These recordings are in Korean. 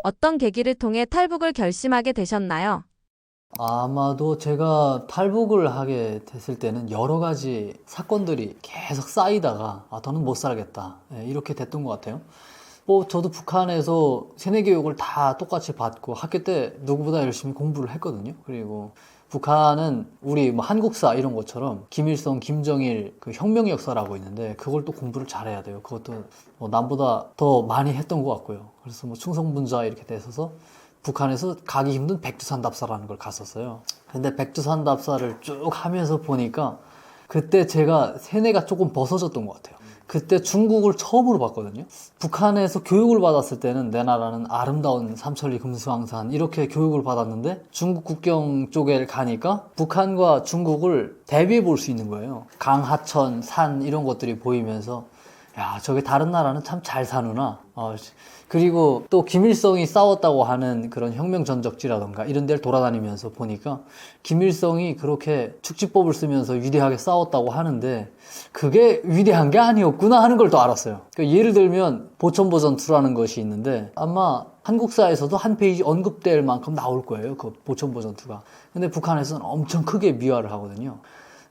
어떤 계기를 통해 탈북을 결심하게 되셨나요? 아마도 제가 탈북을 하게 됐을 때는 여러 가지 사건들이 계속 쌓이다가 더는 못 살겠다, 이렇게 됐던 것 같아요. 뭐 저도 북한에서 세뇌 교육을 다 똑같이 받고 학교 때 누구보다 열심히 공부를 했거든요. 그리고 북한은 우리 뭐 한국사 이런 것처럼 김일성, 김정일 그 혁명 역사라고 있는데 그걸 또 공부를 잘해야 돼요. 그것도 뭐 남보다 더 많이 했던 것 같고요. 그래서 뭐 충성분자 이렇게 돼서 북한에서 가기 힘든 백두산답사라는 걸 갔었어요. 근데 백두산답사를 쭉 하면서 보니까 그때 제가 세뇌가 조금 벗어졌던 것 같아요. 그때 중국을 처음으로 봤거든요. 북한에서 교육을 받았을 때는 내 나라는 아름다운 삼천리 금수강산 이렇게 교육을 받았는데 중국 국경 쪽에 가니까 북한과 중국을 대비해 볼 수 있는 거예요. 강, 하천, 산 이런 것들이 보이면서 야, 저게 다른 나라는 참 잘 사누나. 그리고 또 김일성이 싸웠다고 하는 그런 혁명 전적지라던가 이런 데를 돌아다니면서 보니까 김일성이 그렇게 축지법을 쓰면서 위대하게 싸웠다고 하는데 그게 위대한 게 아니었구나 하는 걸 또 알았어요. 그러니까 예를 들면 보천보전투라는 것이 있는데 아마 한국사에서도 한 페이지 언급될 만큼 나올 거예요. 그 보천보전투가. 근데 북한에서는 엄청 크게 미화를 하거든요.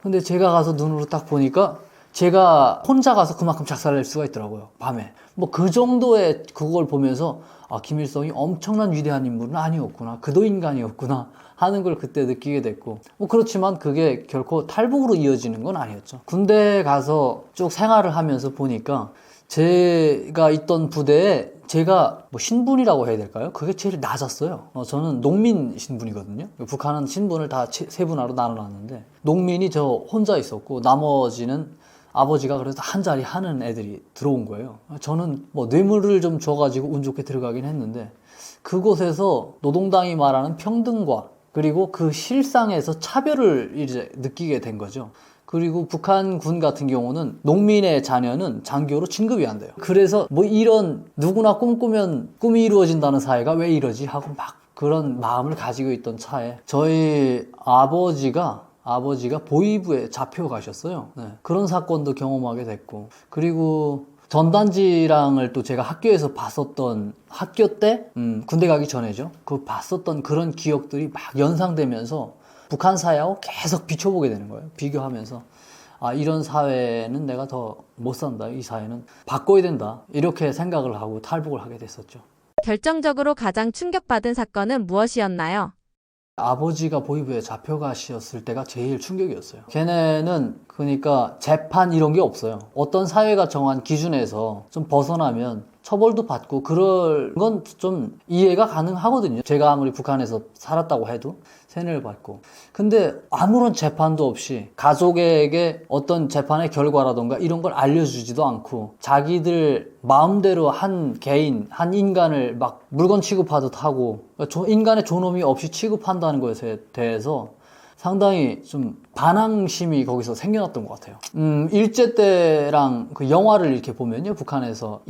근데 제가 가서 눈으로 딱 보니까 제가 혼자 가서 그만큼 작살낼 수가 있더라고요. 밤에. 뭐 그 정도의 그걸 보면서 김일성이 엄청난 위대한 인물은 아니었구나. 그도 인간이었구나 하는 걸 그때 느끼게 됐고 뭐 그렇지만 그게 결코 탈북으로 이어지는 건 아니었죠. 군대 가서 쭉 생활을 하면서 보니까 제가 있던 부대에 제가 뭐 신분이라고 해야 될까요? 그게 제일 낮았어요. 저는 농민 신분이거든요. 북한은 신분을 다 세분화로 나눠놨는데 농민이 저 혼자 있었고 나머지는 아버지가 그래서 한 자리 하는 애들이 들어온 거예요. 저는 뭐 뇌물을 좀 줘가지고 운 좋게 들어가긴 했는데 그곳에서 노동당이 말하는 평등과 그리고 그 실상에서 차별을 이제 느끼게 된 거죠. 그리고 북한군 같은 경우는 농민의 자녀는 장교로 진급이 안 돼요. 그래서 뭐 이런 누구나 꿈꾸면 꿈이 이루어진다는 사회가 왜 이러지 하고 막 그런 마음을 가지고 있던 차에 저희 아버지가 보위부에 잡혀가셨어요. 네. 그런 사건도 경험하게 됐고 그리고 전단지랑을 또 제가 학교에서 봤었던 학교 때 군대 가기 전에죠. 그 봤었던 그런 기억들이 막 연상되면서 북한 사회하고 계속 비춰보게 되는 거예요. 비교하면서 이런 사회는 내가 더 못 산다. 이 사회는 바꿔야 된다. 이렇게 생각을 하고 탈북을 하게 됐었죠. 결정적으로 가장 충격받은 사건은 무엇이었나요? 아버지가 보위부에 잡혀가셨을 때가 제일 충격이었어요. 걔네는 그러니까 재판 이런 게 없어요. 어떤 사회가 정한 기준에서 좀 벗어나면 처벌도 받고 그럴 건 좀 이해가 가능하거든요. 제가 아무리 북한에서 살았다고 해도 세뇌를 받고. 근데 아무런 재판도 없이 가족에게 어떤 재판의 결과라던가 이런 걸 알려주지도 않고 자기들 마음대로 한 개인, 한 인간을 막 물건 취급하듯 하고 인간의 존엄이 없이 취급한다는 것에 대해서 상당히 좀 반항심이 거기서 생겨났던 것 같아요. 일제 때랑 그 영화를 이렇게 보면요. 북한에서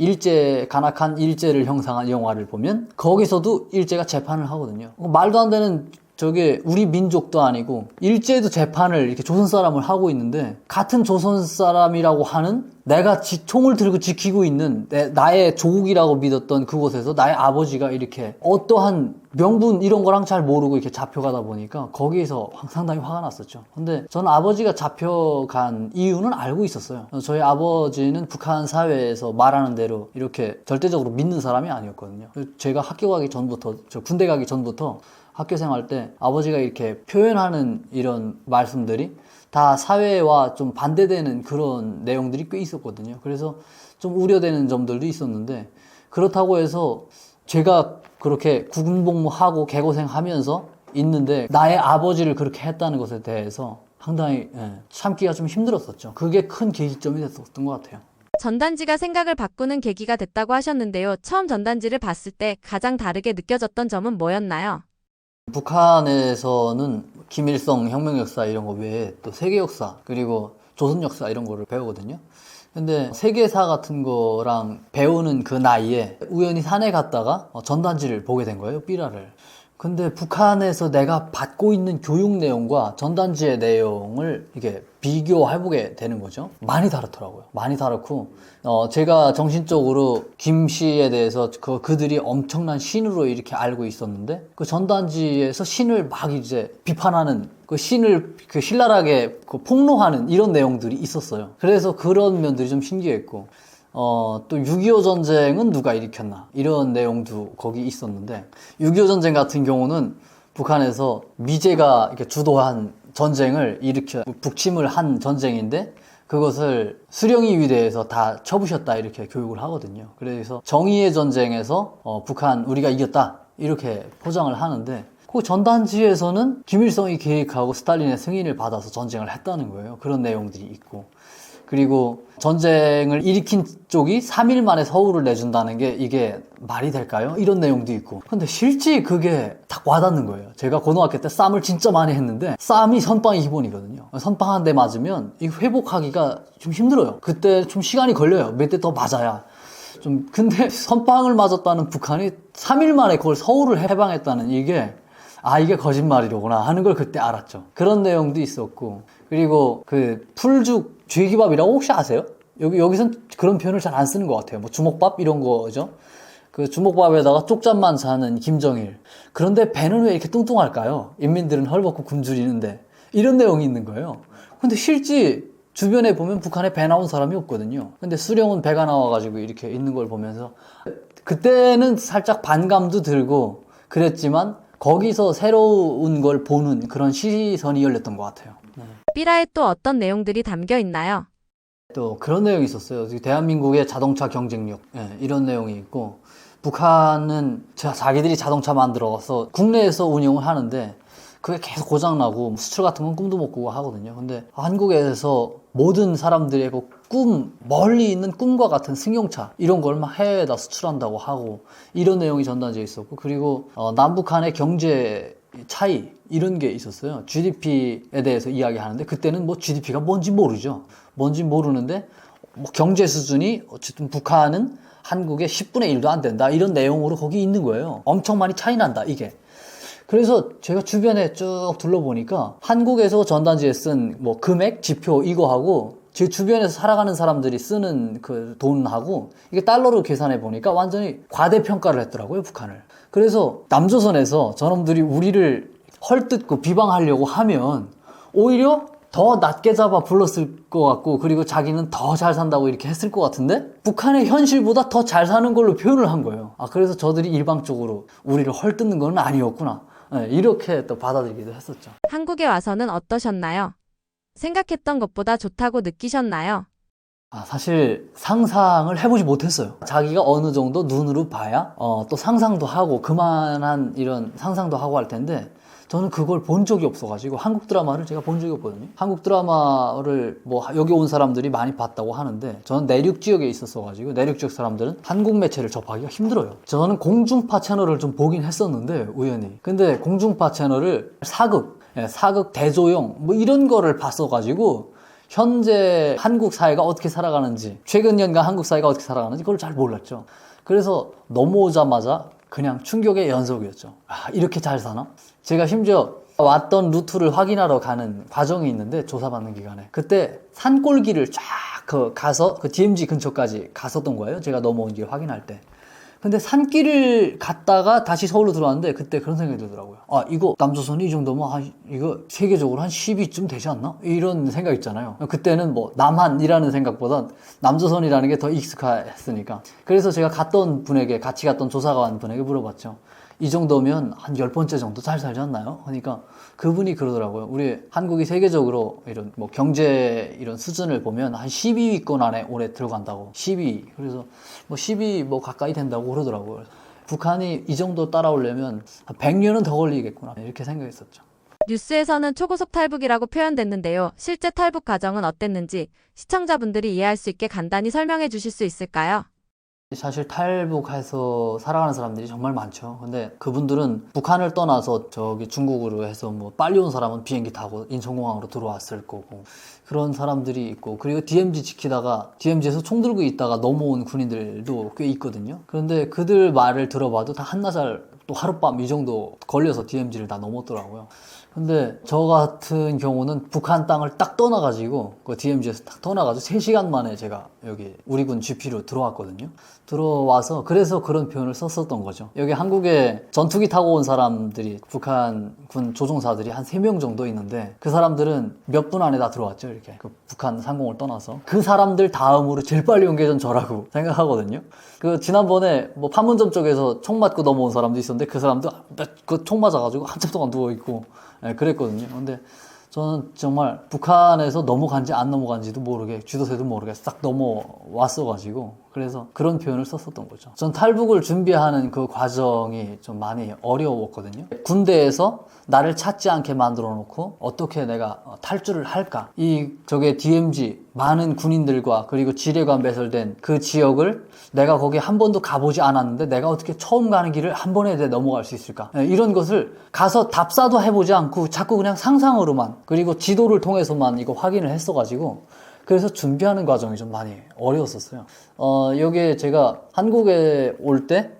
간악한 일제를 형상한 영화를 보면 거기서도 일제가 재판을 하거든요. 말도 안 되는 저게 우리 민족도 아니고 일제도 재판을 이렇게 조선 사람을 하고 있는데 같은 조선 사람이라고 하는 내가 총을 들고 지키고 있는 나의 조국이라고 믿었던 그곳에서 나의 아버지가 이렇게 어떠한 명분 이런 거랑 잘 모르고 이렇게 잡혀가다 보니까 거기에서 상당히 화가 났었죠. 근데 저는 아버지가 잡혀간 이유는 알고 있었어요. 저희 아버지는 북한 사회에서 말하는 대로 이렇게 절대적으로 믿는 사람이 아니었거든요. 제가 학교 가기 전부터, 군대 가기 전부터 학교 생활 때 아버지가 이렇게 표현하는 이런 말씀들이 다 사회와 좀 반대되는 그런 내용들이 꽤 있었거든요. 그래서 좀 우려되는 점들도 있었는데 그렇다고 해서 제가 그렇게 군복무하고 개고생하면서 있는데 나의 아버지를 그렇게 했다는 것에 대해서 상당히 참기가 좀 힘들었었죠. 그게 큰 계기점이 됐었던 것 같아요. 전단지가 생각을 바꾸는 계기가 됐다고 하셨는데요. 처음 전단지를 봤을 때 가장 다르게 느껴졌던 점은 뭐였나요? 북한에서는 김일성 혁명 역사 이런 거 외에 또 세계 역사 그리고 조선 역사 이런 거를 배우거든요. 근데 세계사 같은 거랑 배우는 그 나이에 우연히 산에 갔다가 전단지를 보게 된 거예요. 삐라를. 근데 북한에서 내가 받고 있는 교육 내용과 전단지의 내용을 이게 비교해보게 되는 거죠. 많이 다르더라고요. 많이 다르고, 제가 정신적으로 김 씨에 대해서 그들이 엄청난 신으로 이렇게 알고 있었는데, 그 전단지에서 신을 막 이제 비판하는, 그 신을 그 신랄하게 폭로하는 이런 내용들이 있었어요. 그래서 그런 면들이 좀 신기했고, 또 6.25 전쟁은 누가 일으켰나 이런 내용도 거기 있었는데 6.25 전쟁 같은 경우는 북한에서 미제가 이렇게 주도한 전쟁을 일으켜 북침을 한 전쟁인데 그것을 수령이 위대해서 다 쳐부셨다 이렇게 교육을 하거든요. 그래서 정의의 전쟁에서 북한 우리가 이겼다 이렇게 포장을 하는데 그 전단지에서는 김일성이 계획하고 스탈린의 승인을 받아서 전쟁을 했다는 거예요. 그런 내용들이 있고 그리고 전쟁을 일으킨 쪽이 3일 만에 서울을 내준다는 게 이게 말이 될까요? 이런 내용도 있고 근데 실제 그게 딱 와닿는 거예요. 제가 고등학교 때 싸움을 진짜 많이 했는데 싸움이 선빵이 기본이거든요. 선빵 한 대 맞으면 이 회복하기가 좀 힘들어요. 그때 좀 시간이 걸려요. 몇 대 더 맞아야 좀 근데 선빵을 맞았다는 북한이 3일 만에 그걸 서울을 해방했다는 이게 이게 거짓말이로구나 하는 걸 그때 알았죠. 그런 내용도 있었고 그리고 그 풀죽 쥐기밥이라고 혹시 아세요? 여기선 그런 표현을 잘 안 쓰는 것 같아요. 뭐 주먹밥 이런 거죠. 그 주먹밥에다가 쪽잠만 자는 김정일. 그런데 배는 왜 이렇게 뚱뚱할까요? 인민들은 헐벗고 굶주리는데 이런 내용이 있는 거예요. 근데 실제 주변에 보면 북한에 배 나온 사람이 없거든요. 근데 수령은 배가 나와가지고 이렇게 있는 걸 보면서 그때는 살짝 반감도 들고 그랬지만 거기서 새로운 걸 보는 그런 시선이 열렸던 것 같아요. 삐라에 또 어떤 내용들이 담겨 있나요? 또 그런 내용이 있었어요. 대한민국의 자동차 경쟁력 이런 내용이 있고 북한은 자기들이 자동차 만들어서 국내에서 운영을 하는데 그게 계속 고장나고 수출 같은 건 꿈도 못 꾸고 하거든요. 근데 한국에서 모든 사람들의 그 멀리 있는 꿈과 같은 승용차 이런 걸 막 해외에다 수출한다고 하고 이런 내용이 전달되어 있었고 그리고 남북 간의 경제 차이 이런 게 있었어요. GDP에 대해서 이야기하는데 그때는 뭐 GDP가 뭔지 모르죠. 뭔지 모르는데 뭐 경제 수준이 어쨌든 북한은 한국의 10분의 1도 안 된다 이런 내용으로 거기 있는 거예요. 엄청 많이 차이 난다 이게. 그래서 제가 주변에 쭉 둘러보니까 한국에서 전단지에 쓴 뭐 금액, 지표 이거하고 제 주변에서 살아가는 사람들이 쓰는 그 돈하고 이게 달러로 계산해 보니까 완전히 과대평가를 했더라고요, 북한을. 그래서 남조선에서 저놈들이 우리를 헐뜯고 비방하려고 하면 오히려 더 낮게 잡아 불렀을 것 같고 그리고 자기는 더 잘 산다고 이렇게 했을 것 같은데 북한의 현실보다 더 잘 사는 걸로 표현을 한 거예요. 그래서 저들이 일방적으로 우리를 헐뜯는 건 아니었구나. 이렇게 또 받아들이기도 했었죠. 한국에 와서는 어떠셨나요? 생각했던 것보다 좋다고 느끼셨나요? 사실 상상을 해보지 못했어요. 자기가 어느 정도 눈으로 봐야 또 상상도 하고 그만한 이런 상상도 하고 할 텐데 저는 그걸 본 적이 없어가지고 한국 드라마를 제가 본 적이 없거든요. 한국 드라마를 뭐 여기 온 사람들이 많이 봤다고 하는데 저는 내륙 지역에 있었어가지고 내륙 지역 사람들은 한국 매체를 접하기가 힘들어요. 저는 공중파 채널을 좀 보긴 했었는데 우연히 근데 공중파 채널을 사극 대조영 뭐 이런 거를 봤어가지고 현재 한국 사회가 어떻게 살아가는지 최근 년간 한국 사회가 어떻게 살아가는지 그걸 잘 몰랐죠. 그래서 넘어오자마자 그냥 충격의 연속이었죠. 이렇게 잘 사나? 제가 심지어 왔던 루트를 확인하러 가는 과정이 있는데 조사받는 기간에 그때 산골길을 쫙 가서 그 DMZ 근처까지 갔었던 거예요. 제가 넘어온 길 확인할 때. 근데 산길을 갔다가 다시 서울로 들어왔는데 그때 그런 생각이 들더라고요. 이거 남조선이 이 정도면 이거 세계적으로 한 10위쯤 되지 않나? 이런 생각 있잖아요. 그때는 뭐 남한이라는 생각보다 남조선이라는 게 더 익숙했으니까. 그래서 제가 같이 갔던 조사관 분에게 물어봤죠. 이 정도면 한 10번째 정도 잘 살지 않나요? 그러니까 그분이 그러더라고요. 우리 한국이 세계적으로 이런 뭐 경제 이런 수준을 보면 한 12위권 안에 올해 들어간다고. 12위. 그래서 뭐 10위 뭐 가까이 된다고 그러더라고요. 북한이 이 정도 따라오려면 한 100년은 더 걸리겠구나. 이렇게 생각했었죠. 뉴스에서는 초고속 탈북이라고 표현됐는데요. 실제 탈북 과정은 어땠는지 시청자분들이 이해할 수 있게 간단히 설명해 주실 수 있을까요? 사실 탈북해서 살아가는 사람들이 정말 많죠. 근데 그분들은 북한을 떠나서 저기 중국으로 해서 뭐 빨리 온 사람은 비행기 타고 인천공항으로 들어왔을 거고 그런 사람들이 있고 그리고 DMZ 지키다가 DMZ에서 총 들고 있다가 넘어온 군인들도 꽤 있거든요. 그런데 그들 말을 들어봐도 다 한나절 또 하룻밤 이 정도 걸려서 DMZ를 다 넘었더라고요. 근데 저 같은 경우는 북한 땅을 딱 떠나가지고 그 DMZ에서 딱 떠나가지고 3시간 만에 제가 여기 우리 군 GP로 들어왔거든요. 들어와서 그래서 그런 표현을 썼었던 거죠. 여기 한국에 전투기 타고 온 사람들이 북한 군 조종사들이 한 3명 정도 있는데 그 사람들은 몇 분 안에 다 들어왔죠. 이렇게 그 북한 상공을 떠나서 그 사람들 다음으로 제일 빨리 온 게 전 저라고 생각하거든요. 그 지난번에 뭐 판문점 쪽에서 총 맞고 넘어온 사람도 있었는데 그 사람도 그 총 맞아가지고 한참 동안 누워있고 그랬거든요. 근데 저는 정말 북한에서 넘어간지 안 넘어간지도 모르게 쥐도새도 모르게 싹 넘어왔어가지고 그래서 그런 표현을 썼었던 거죠. 전 탈북을 준비하는 그 과정이 좀 많이 어려웠거든요. 군대에서 나를 찾지 않게 만들어 놓고 어떻게 내가 탈주를 할까? 저게 DMZ 많은 군인들과 그리고 지뢰관 배설된 그 지역을 내가 거기 한 번도 가보지 않았는데 내가 어떻게 처음 가는 길을 한 번에 넘어갈 수 있을까? 이런 것을 가서 답사도 해보지 않고 자꾸 그냥 상상으로만 그리고 지도를 통해서만 이거 확인을 했어가지고 그래서 준비하는 과정이 좀 많이 어려웠었어요. 여기에 제가 한국에 올 때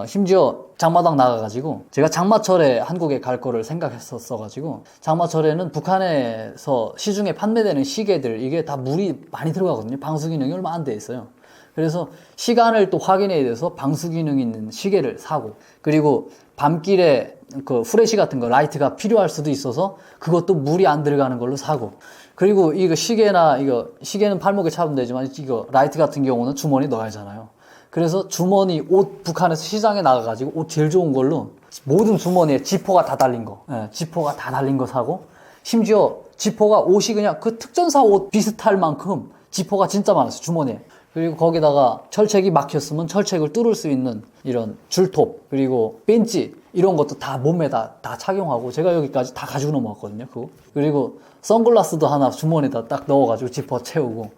심지어 장마당 나가가지고 제가 장마철에 한국에 갈 거를 생각했었어가지고 장마철에는 북한에서 시중에 판매되는 시계들 이게 다 물이 많이 들어가거든요. 방수 기능이 얼마 안 돼 있어요. 그래서 시간을 또 확인해야 돼서 방수 기능 있는 시계를 사고 그리고 밤길에 그 후레쉬 같은 거 라이트가 필요할 수도 있어서 그것도 물이 안 들어가는 걸로 사고 그리고 이거 시계는 팔목에 차면 되지만 이거 라이트 같은 경우는 주머니에 넣어야 하잖아요. 그래서 주머니 옷 북한에서 시장에 나가가지고 옷 제일 좋은 걸로 모든 주머니에 지퍼가 다 달린 거 지퍼가 다 달린 거 사고 심지어 지퍼가 옷이 그냥 그 특전사 옷 비슷할 만큼 지퍼가 진짜 많았어요. 주머니에. 그리고 거기다가 철책이 막혔으면 철책을 뚫을 수 있는 이런 줄톱 그리고 벤치 이런 것도 다 몸에 다 착용하고 제가 여기까지 다 가지고 넘어왔거든요. 그거. 그리고 선글라스도 하나 주머니에다 딱 넣어가지고 지퍼 채우고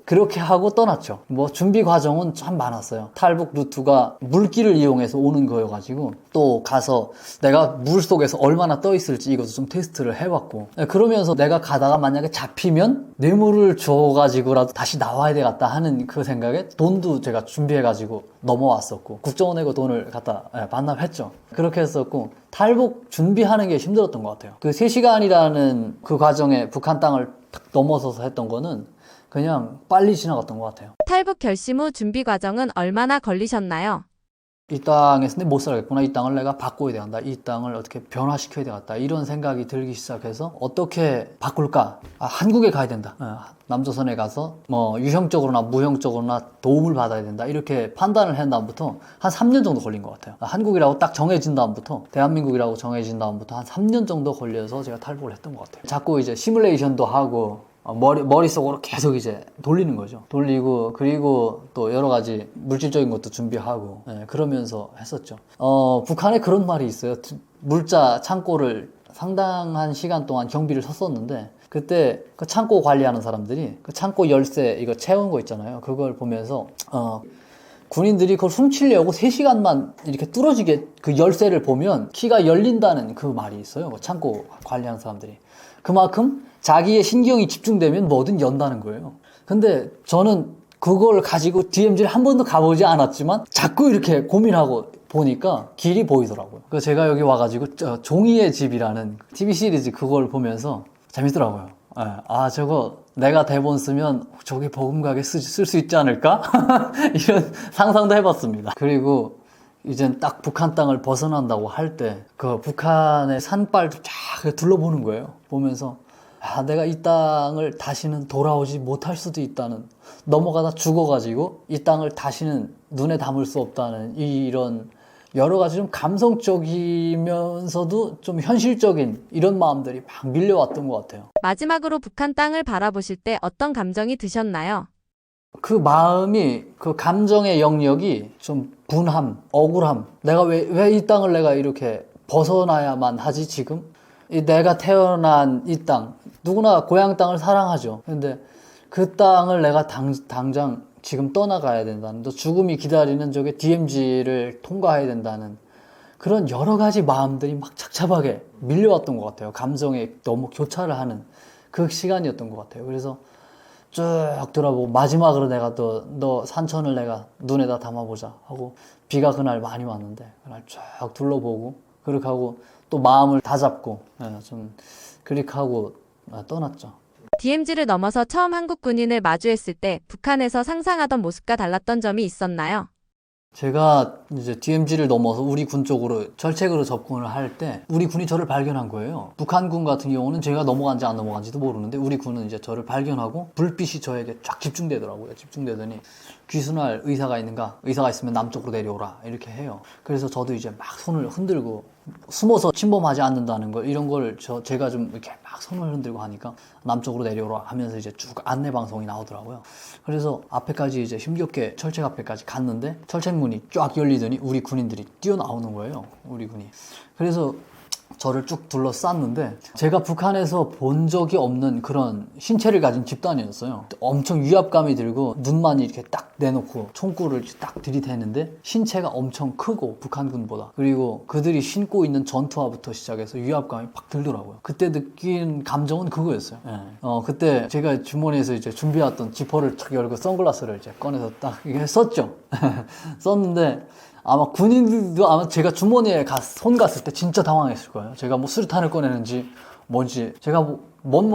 그렇게 하고 떠났죠. 뭐 준비 과정은 참 많았어요. 탈북 루트가 물길을 이용해서 오는 거여가지고 또 가서 내가 물 속에서 얼마나 떠 있을지 이것도 좀 테스트를 해봤고 그러면서 내가 가다가 만약에 잡히면 뇌물을 줘가지고라도 다시 나와야 되겠다 하는 그 생각에 돈도 제가 준비해가지고 넘어왔었고 국정원 내고 돈을 갖다 반납했죠. 그렇게 했었고 탈북 준비하는 게 힘들었던 것 같아요. 그 3시간이라는 그 과정에 북한 땅을 탁 넘어서서 했던 거는 그냥 빨리 지나갔던 것 같아요. 탈북 결심 후 준비 과정은 얼마나 걸리셨나요? 이 땅에서 못 살겠구나. 이 땅을 내가 바꿔야 되겠다. 이 땅을 어떻게 변화시켜야 되겠다. 이런 생각이 들기 시작해서 어떻게 바꿀까? 한국에 가야 된다. 남조선에 가서 뭐 유형적으로나 무형적으로나 도움을 받아야 된다. 이렇게 판단을 한 다음부터 한 3년 정도 걸린 것 같아요. 한국이라고 딱 정해진 다음부터 대한민국이라고 정해진 다음부터 한 3년 정도 걸려서 제가 탈북을 했던 것 같아요. 자꾸 이제 시뮬레이션도 하고 머릿속으로 계속 이제 돌리는 거죠. 돌리고, 그리고 또 여러 가지 물질적인 것도 준비하고, 그러면서 했었죠. 북한에 그런 말이 있어요. 물자 창고를 상당한 시간 동안 경비를 섰었는데, 그때 그 창고 관리하는 사람들이 그 창고 열쇠 이거 채운 거 있잖아요. 그걸 보면서, 군인들이 그걸 훔치려고 3시간만 이렇게 뚫어지게 그 열쇠를 보면 키가 열린다는 그 말이 있어요. 그 창고 관리하는 사람들이. 그만큼 자기의 신경이 집중되면 뭐든 연다는 거예요. 근데 저는 그걸 가지고 DMZ를 한 번도 가보지 않았지만 자꾸 이렇게 고민하고 보니까 길이 보이더라고요. 그래서 제가 여기 와가지고 종이의 집이라는 TV 시리즈 그걸 보면서 재밌더라고요. 저거 내가 대본 쓰면 저기 버금가게 쓸 수 있지 않을까? 이런 상상도 해봤습니다. 그리고 이젠 딱 북한 땅을 벗어난다고 할 때 그 북한의 산발도 쫙 둘러보는 거예요. 보면서 내가 이 땅을 다시는 돌아오지 못할 수도 있다는, 넘어가다 죽어가지고 이 땅을 다시는 눈에 담을 수 없다는 이런 여러 가지 좀 감성적이면서도 좀 현실적인 이런 마음들이 막 밀려왔던 것 같아요. 마지막으로 북한 땅을 바라보실 때 어떤 감정이 드셨나요? 그 마음이, 그 감정의 영역이 좀 분함, 억울함. 내가 왜 이 땅을 내가 이렇게 벗어나야만 하지, 지금? 내가 태어난 이 땅, 누구나 고향 땅을 사랑하죠. 근데 그 땅을 내가 당장 지금 떠나가야 된다는, 또 죽음이 기다리는 저게 DMZ를 통과해야 된다는 그런 여러 가지 마음들이 막 착잡하게 밀려왔던 것 같아요. 감정에 너무 교차를 하는 그 시간이었던 것 같아요. 그래서 쭉 돌아보고 마지막으로 내가 또 너 산천을 내가 눈에다 담아보자 하고 비가 그날 많이 왔는데 그날 쭉 둘러보고 그렇게 하고 또 마음을 다잡고 좀 그렇게 하고 떠났죠. DMZ를 넘어서 처음 한국 군인을 마주했을 때 북한에서 상상하던 모습과 달랐던 점이 있었나요? 제가 이제 DMZ를 넘어서 우리 군 쪽으로 절책으로 접근을 할 때 우리 군이 저를 발견한 거예요. 북한군 같은 경우는 제가 넘어간지 안 넘어간지도 모르는데 우리 군은 이제 저를 발견하고 불빛이 저에게 쫙 집중되더라고요. 집중되더니 귀순할 의사가 있는가? 의사가 있으면 남쪽으로 내려오라 이렇게 해요. 그래서 저도 이제 막 손을 흔들고 숨어서 침범하지 않는다는 걸 이런 걸 제가 좀 이렇게 막 손을 흔들고 하니까 남쪽으로 내려오라 하면서 이제 쭉 안내 방송이 나오더라고요. 그래서 앞에까지 이제 힘겹게 철책 앞에까지 갔는데 철책문이 쫙 열리더니 우리 군인들이 뛰어나오는 거예요. 우리 군이. 그래서 저를 쭉 둘러쌌는데 제가 북한에서 본 적이 없는 그런 신체를 가진 집단이었어요. 엄청 위압감이 들고 눈만 이렇게 딱 내놓고 총구를 딱 들이대는데 신체가 엄청 크고 북한군보다 그리고 그들이 신고 있는 전투화부터 시작해서 위압감이 팍 들더라고요. 그때 느낀 감정은 그거였어요. 그때 제가 주머니에서 이제 준비해왔던 지퍼를 탁 열고 선글라스를 이제 꺼내서 딱 이게 썼죠. 썼는데 아마 군인들도 아마 제가 주머니에 손 갔을 때 진짜 당황했을 거예요. 제가 뭐 수류탄을 꺼내는지 뭔지 제가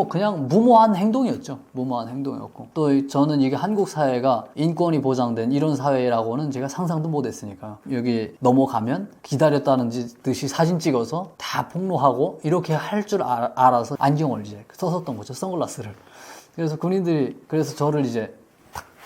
그냥 무모한 행동이었죠. 무모한 행동이었고 또 저는 이게 한국 사회가 인권이 보장된 이런 사회라고는 제가 상상도 못했으니까요. 여기 넘어가면 기다렸다는 듯이 사진 찍어서 다 폭로하고 이렇게 할 줄 알아서 안경을 이제 썼었던 거죠. 선글라스를. 그래서 군인들이 그래서 저를 이제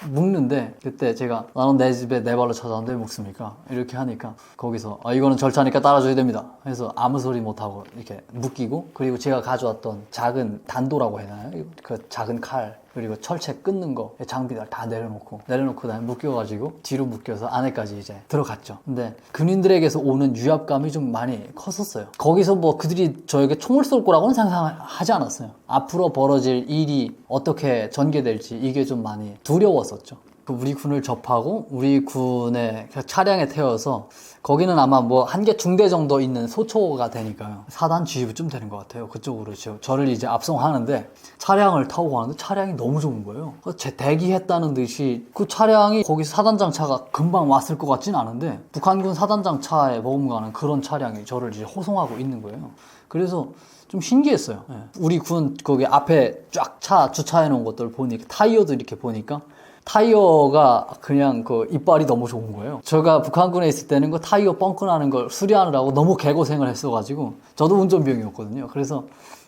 묶는데 그때 제가 나는 내 집에 내 발로 찾아왔는데 묶습니까? 이렇게 하니까 거기서 이거는 절차니까 따라줘야 됩니다. 그래서 아무 소리 못하고 이렇게 묶이고 그리고 제가 가져왔던 작은 단도라고 해야 되나요? 그 작은 칼 그리고 철책 끊는 거 장비들 다 내려놓고 다음에 묶여가지고 뒤로 묶여서 안에까지 이제 들어갔죠. 근데 군인들에게서 오는 위압감이 좀 많이 컸었어요. 거기서 뭐 그들이 저에게 총을 쏠 거라고는 상상하지 않았어요. 앞으로 벌어질 일이 어떻게 전개될지 이게 좀 많이 두려웠었죠. 우리 군을 접하고 우리 군의 차량에 태워서 거기는 아마 뭐 한 개 중대 정도 있는 소초가 되니까요. 4단 지휘부쯤 되는 것 같아요. 그쪽으로 저를 이제 압송하는데 차량을 타고 가는데 차량이 너무 좋은 거예요. 제 대기했다는 듯이 그 차량이 거기 사단장 차가 금방 왔을 것 같진 않은데 북한군 사단장 차에 머금가는 그런 차량이 저를 이제 호송하고 있는 거예요. 그래서 좀 신기했어요. 우리 군 거기 앞에 쫙 차 주차해 놓은 것들 보니까 타이어도 이렇게 보니까 타이어가 그냥 그 이빨이 너무 좋은 거예요. 제가 북한군에 있을 때는 그 타이어 뻥크 나는 걸 수리하느라고 너무 개고생을 했어가지고 저도 운전병이었거든요. 그래서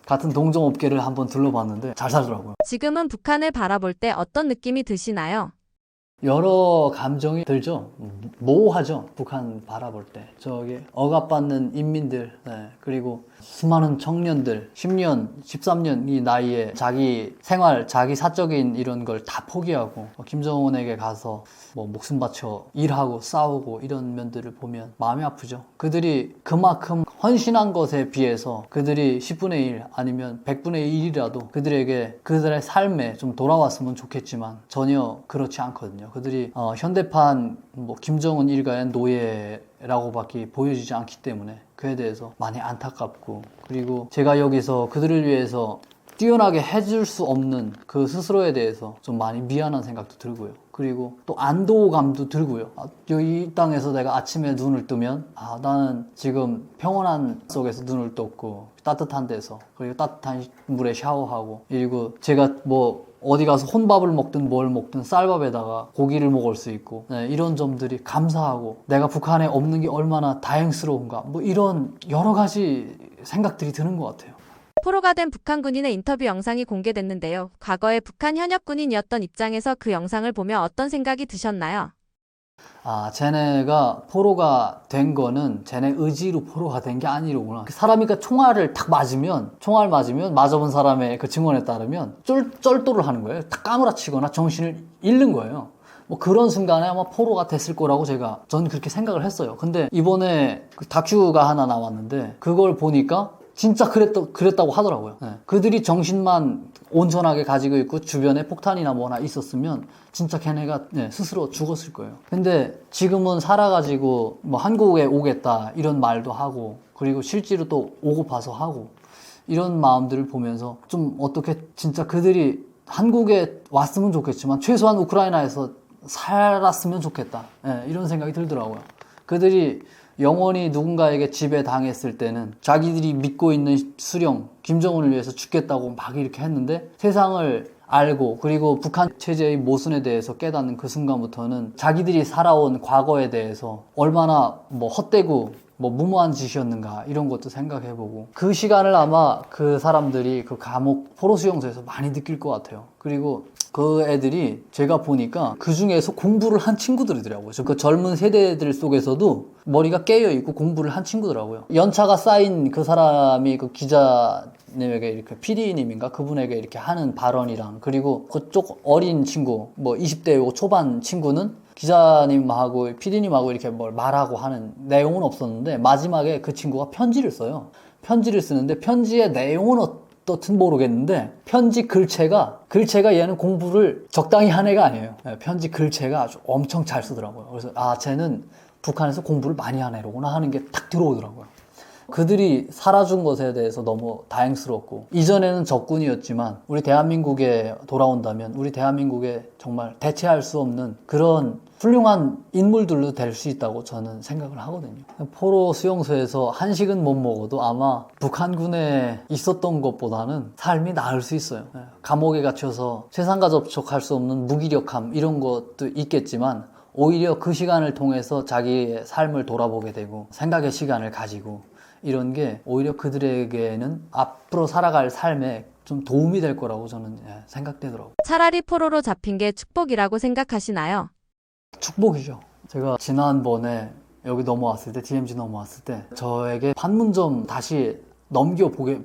같은 동종업계를 한번 둘러봤는데 잘 살더라고요. 지금은 북한을 바라볼 때 어떤 느낌이 드시나요? 여러 감정이 들죠. 모호하죠. 북한 바라볼 때. 저기 억압받는 인민들, 그리고 수많은 청년들, 10년, 13년 이 나이에 자기 생활, 자기 사적인 이런 걸 다 포기하고 김정은에게 가서 뭐 목숨 바쳐 일하고 싸우고 이런 면들을 보면 마음이 아프죠. 그들이 그만큼 헌신한 것에 비해서 그들이 10분의 1 아니면 100분의 1이라도 그들에게 그들의 삶에 좀 돌아왔으면 좋겠지만 전혀 그렇지 않거든요. 그들이 현대판 뭐 김정은 일가의 노예라고밖에 보여지지 않기 때문에 그에 대해서 많이 안타깝고 그리고 제가 여기서 그들을 위해서 뛰어나게 해줄 수 없는 그 스스로에 대해서 좀 많이 미안한 생각도 들고요. 그리고 또 안도감도 들고요. 이 땅에서 내가 아침에 눈을 뜨면 나는 지금 평온한 속에서 눈을 떴고 따뜻한 데서 그리고 따뜻한 물에 샤워하고 그리고 제가 뭐 어디 가서 혼밥을 먹든 뭘 먹든 쌀밥에다가 고기를 먹을 수 있고 이런 점들이 감사하고 내가 북한에 없는 게 얼마나 다행스러운가 뭐 이런 여러 가지 생각들이 드는 것 같아요. 포로가 된 북한 군인의 인터뷰 영상이 공개됐는데요. 과거에 북한 현역 군인이었던 입장에서 그 영상을 보며 어떤 생각이 드셨나요? 쟤네가 포로가 된 거는 쟤네 의지로 포로가 된 게 아니로구나. 사람이 그 총알 맞으면 맞아본 사람의 그 증언에 따르면 쩔도를 하는 거예요. 딱 까무라치거나 정신을 잃는 거예요. 뭐 그런 순간에 아마 포로가 됐을 거라고 전 그렇게 생각을 했어요. 근데 이번에 그 다큐가 하나 나왔는데 그걸 보니까 진짜 그랬다고 하더라고요. 그들이 정신만 온전하게 가지고 있고 주변에 폭탄이나 뭐나 있었으면 진짜 걔네가 스스로 죽었을 거예요. 근데 지금은 살아가지고 뭐 한국에 오겠다 이런 말도 하고 그리고 실제로 또 오고 봐서 하고 이런 마음들을 보면서 좀 어떻게 진짜 그들이 한국에 왔으면 좋겠지만 최소한 우크라이나에서 살았으면 좋겠다. 이런 생각이 들더라고요. 그들이 영원히 누군가에게 지배당했을 때는 자기들이 믿고 있는 수령, 김정은을 위해서 죽겠다고 막 이렇게 했는데 세상을 알고 그리고 북한 체제의 모순에 대해서 깨닫는 그 순간부터는 자기들이 살아온 과거에 대해서 얼마나 헛되고 무모한 짓이었는가 이런 것도 생각해보고 그 시간을 아마 그 사람들이 그 감옥 포로수용소에서 많이 느낄 것 같아요. 그리고 그 애들이 제가 보니까 그 중에서 공부를 한 친구들이더라고요. 그 젊은 세대들 속에서도 머리가 깨어있고 공부를 한 친구더라고요. 연차가 쌓인 그 사람이 그 기자님에게 이렇게 PD님인가 그분에게 이렇게 하는 발언이랑 그리고 그쪽 어린 친구 20대 초반 친구는 기자님하고 PD님하고 이렇게 뭘 말하고 하는 내용은 없었는데 마지막에 그 친구가 편지를 써요. 편지를 쓰는데 편지의 내용은 어떻든 모르겠는데 편지 글체가 얘는 공부를 적당히 한 애가 아니에요. 편지 글체가 아주 엄청 잘 쓰더라고요. 그래서 쟤는 북한에서 공부를 많이 한 애로구나 하는 게 탁 들어오더라고요. 그들이 살아준 것에 대해서 너무 다행스럽고 이전에는 적군이었지만 우리 대한민국에 돌아온다면 우리 대한민국에 정말 대체할 수 없는 그런 훌륭한 인물들로 될 수 있다고 저는 생각을 하거든요. 포로 수용소에서 한식은 못 먹어도 아마 북한군에 있었던 것보다는 삶이 나을 수 있어요. 감옥에 갇혀서 세상과 접촉할 수 없는 무기력함 이런 것도 있겠지만 오히려 그 시간을 통해서 자기의 삶을 돌아보게 되고 생각의 시간을 가지고 이런 게 오히려 그들에게는 앞으로 살아갈 삶에 좀 도움이 될 거라고 저는 생각되더라고요. 차라리 포로로 잡힌 게 축복이라고 생각하시나요? 축복이죠. 제가 지난번에 여기 넘어왔을 때 DMZ 넘어왔을 때 저에게 판문점 다시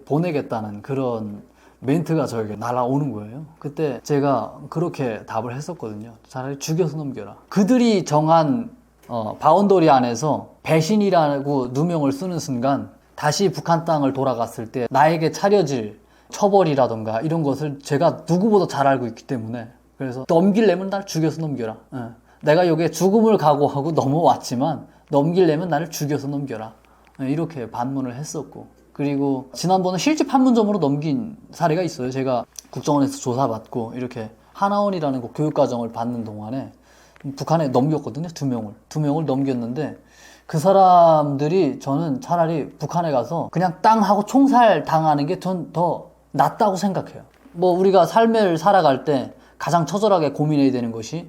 보내겠다는 그런 멘트가 저에게 날아오는 거예요. 그때 제가 그렇게 답을 했었거든요. 차라리 죽여서 넘겨라. 그들이 정한 바운더리 안에서 배신이라고 누명을 쓰는 순간 다시 북한 땅을 돌아갔을 때 나에게 차려질 처벌이라던가 이런 것을 제가 누구보다 잘 알고 있기 때문에 그래서 넘기려면 날 죽여서 넘겨라. 내가 여기에 죽음을 각오하고 넘어왔지만 넘기려면 나를 죽여서 넘겨라. 이렇게 반문을 했었고 그리고 지난번에 실제 판문점으로 넘긴 사례가 있어요. 제가 국정원에서 조사받고 이렇게 하나원이라는 그 교육과정을 받는 동안에 북한에 넘겼거든요. 두 명을 넘겼는데 그 사람들이 저는 차라리 북한에 가서 그냥 땅하고 총살 당하는 게 전 더 낫다고 생각해요. 우리가 삶을 살아갈 때 가장 처절하게 고민해야 되는 것이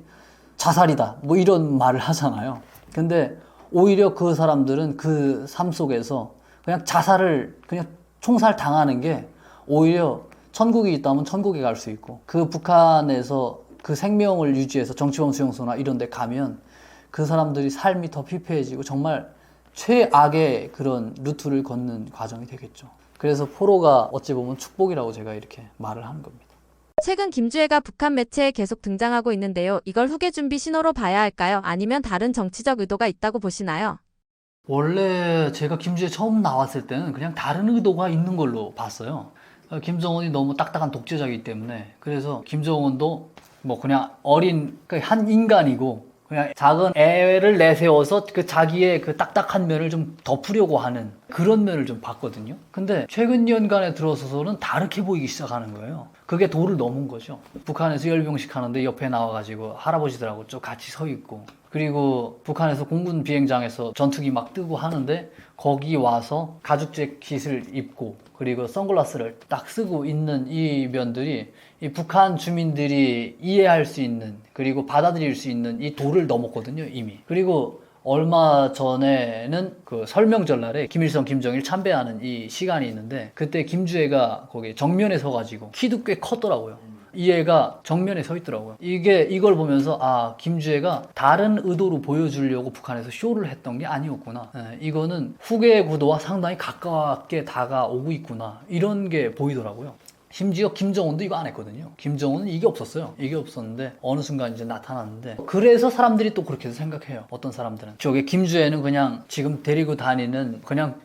자살이다. 이런 말을 하잖아요. 근데 오히려 그 사람들은 그 삶 속에서 그냥 자살을 그냥 총살 당하는 게 오히려 천국이 있다면 천국에 갈 수 있고 그 북한에서 그 생명을 유지해서 정치범 수용소나 이런 데 가면 그 사람들이 삶이 더 피폐해지고 정말 최악의 그런 루트를 걷는 과정이 되겠죠. 그래서 포로가 어찌 보면 축복이라고 제가 이렇게 말을 하는 겁니다. 최근 김주애가 북한 매체에 계속 등장하고 있는데요. 이걸 후계 준비 신호로 봐야 할까요? 아니면 다른 정치적 의도가 있다고 보시나요? 원래 제가 김주애 처음 나왔을 때는 그냥 다른 의도가 있는 걸로 봤어요. 김정은이 너무 딱딱한 독재자이기 때문에 그래서 김정은도 그냥 어린 한 인간이고 그냥 작은 애를 내세워서 그 자기의 그 딱딱한 면을 좀 덮으려고 하는 그런 면을 좀 봤거든요. 근데 최근 년간에 들어서서는 다르게 보이기 시작하는 거예요. 그게 도를 넘은 거죠. 북한에서 열병식 하는데 옆에 나와가지고 할아버지들하고 좀 같이 서 있고 그리고 북한에서 공군 비행장에서 전투기 막 뜨고 하는데 거기 와서 가죽 재킷을 입고 그리고 선글라스를 딱 쓰고 있는 이 면들이 이 북한 주민들이 이해할 수 있는 그리고 받아들일 수 있는 이 도를 넘었거든요, 이미. 그리고 얼마 전에는 그 설명절날에 김일성, 김정일 참배하는 이 시간이 있는데 그때 김주애가 거기 정면에 서가지고 키도 꽤 컸더라고요. 이 애가 정면에 서 있더라고요. 이걸 보면서 김주애가 다른 의도로 보여주려고 북한에서 쇼를 했던 게 아니었구나. 이거는 후계의 구도와 상당히 가깝게 다가오고 있구나. 이런 게 보이더라고요. 심지어 김정은도 이거 안 했거든요. 김정은은 이게 없었어요. 이게 없었는데 어느 순간 이제 나타났는데 그래서 사람들이 또 그렇게 생각해요. 어떤 사람들은 저게 김주애는 그냥 지금 데리고 다니는 그냥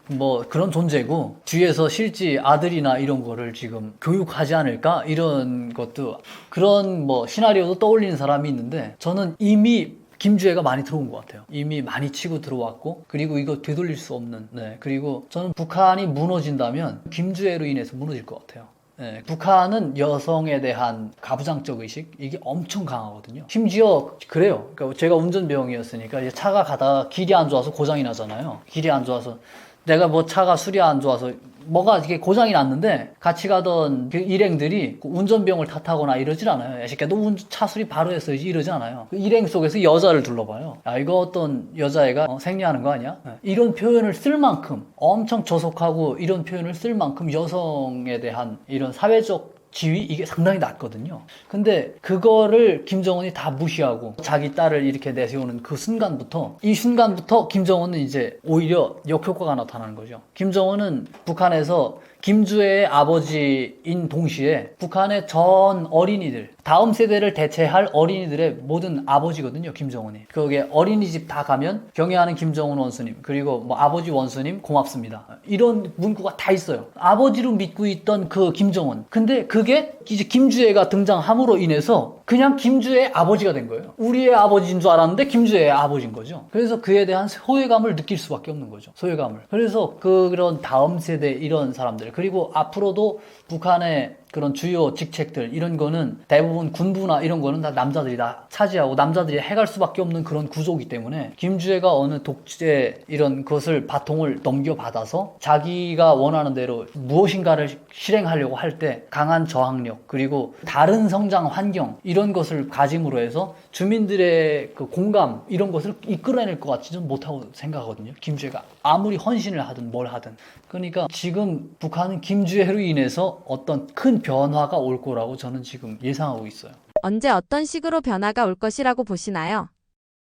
그런 존재고 뒤에서 실제 아들이나 이런 거를 지금 교육하지 않을까 이런 것도 그런 시나리오도 떠올리는 사람이 있는데 저는 이미 김주애가 많이 들어온 것 같아요. 이미 많이 치고 들어왔고 그리고 이거 되돌릴 수 없는 그리고 저는 북한이 무너진다면 김주애로 인해서 무너질 것 같아요. 예, 북한은 여성에 대한 가부장적 의식 이게 엄청 강하거든요. 심지어 그래요. 그러니까 제가 운전병이었으니까 이제 차가 가다가 길이 안 좋아서 고장이 나잖아요. 길이 안 좋아서 내가 뭐 차가 술이 안 좋아서 뭐가 이렇게 고장이 났는데 같이 가던 그 일행들이 그 운전병을 탓하거나 이러질 않아요. 야, 새끼야, 너 차 수리 바로 했어야지 이러지 않아요. 그 일행 속에서 여자를 둘러봐요. 야, 이거 어떤 여자애가 생리하는 거 아니야? 이런 표현을 쓸 만큼 엄청 저속하고 이런 표현을 쓸 만큼 여성에 대한 이런 사회적 지위 이게 상당히 낮거든요. 근데 그거를 김정은이 다 무시하고 자기 딸을 이렇게 내세우는 그 순간부터 이 순간부터 김정은은 이제 오히려 역효과가 나타나는 거죠. 김정은은 북한에서 김주애의 아버지인 동시에 북한의 전 어린이들 다음 세대를 대체할 어린이들의 모든 아버지거든요. 김정은이. 그게 어린이집 다 가면 경애하는 김정은 원수님 그리고 뭐 아버지 원수님 고맙습니다. 이런 문구가 다 있어요. 아버지로 믿고 있던 그 김정은. 근데 그게 이제 김주애가 등장함으로 인해서 그냥 김주애의 아버지가 된 거예요. 우리의 아버지인 줄 알았는데 김주애의 아버지인 거죠. 그래서 그에 대한 소외감을 느낄 수밖에 없는 거죠. 소외감을. 그래서 그런 다음 세대 이런 사람들 그리고 앞으로도 북한의 그런 주요 직책들 이런 거는 대부분 군부나 이런 거는 다 남자들이 다 차지하고 남자들이 해갈 수밖에 없는 그런 구조이기 때문에 김주애가 어느 독재 이런 것을 바통을 넘겨받아서 자기가 원하는 대로 무엇인가를 실행하려고 할 때 강한 저항력 그리고 다른 성장 환경 이런 것을 가짐으로 해서 주민들의 그 공감 이런 것을 이끌어낼 것 같지는 못하고 생각하거든요. 김주애가 아무리 헌신을 하든 뭘 하든. 그러니까 지금 북한은 김주애로 인해서 어떤 큰 변화가 올 거라고 저는 지금 예상하고 있어요. 언제 어떤 식으로 변화가 올 것이라고 보시나요?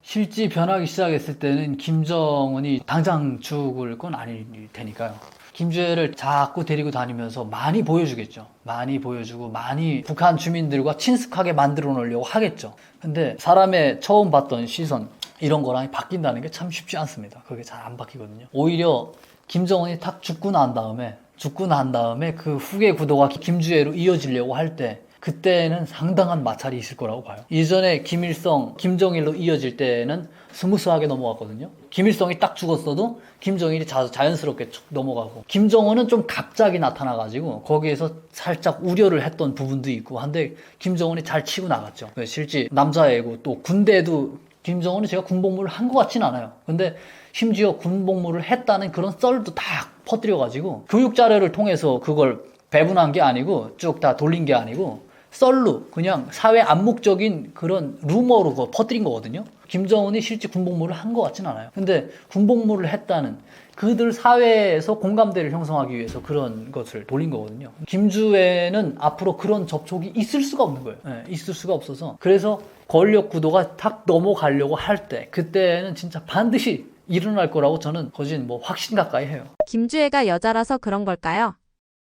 실제 변하기 시작했을 때는 김정은이 당장 죽을 건 아닐 테니까요. 김주애를 자꾸 데리고 다니면서 많이 보여주겠죠. 많이 보여주고 많이 북한 주민들과 친숙하게 만들어 놓으려고 하겠죠. 근데 사람의 처음 봤던 시선 이런 거랑 바뀐다는 게 참 쉽지 않습니다. 그게 잘 안 바뀌거든요. 오히려 김정은이 딱 죽고 난 다음에 그 후계 구도가 김주애로 이어지려고 할 때 그때는 상당한 마찰이 있을 거라고 봐요. 이전에 김일성, 김정일로 이어질 때는 스무스하게 넘어갔거든요. 김일성이 딱 죽었어도 김정일이 자연스럽게 쭉 넘어가고 김정은은 좀 갑자기 나타나가지고 거기에서 살짝 우려를 했던 부분도 있고 한데 김정은이 잘 치고 나갔죠. 실제 남자애고 또 군대도 김정은은 제가 군복무를 한 것 같진 않아요. 근데 심지어 군복무를 했다는 그런 썰도 다 퍼뜨려가지고 교육 자료를 통해서 그걸 배분한 게 아니고 쭉 다 돌린 게 아니고 썰로 그냥 사회 암묵적인 그런 루머로 그거 퍼뜨린 거거든요. 김정은이 실제 군복무를 한 것 같진 않아요. 근데 군복무를 했다는 그들 사회에서 공감대를 형성하기 위해서 그런 것을 돌린 거거든요. 김주애는 앞으로 그런 접촉이 있을 수가 없는 거예요. 네, 있을 수가 없어서. 그래서 권력 구도가 탁 넘어가려고 할 때 그때는 진짜 반드시 일어날 거라고 저는 거진 뭐 확신 가까이 해요. 김주애가 여자라서 그런 걸까요?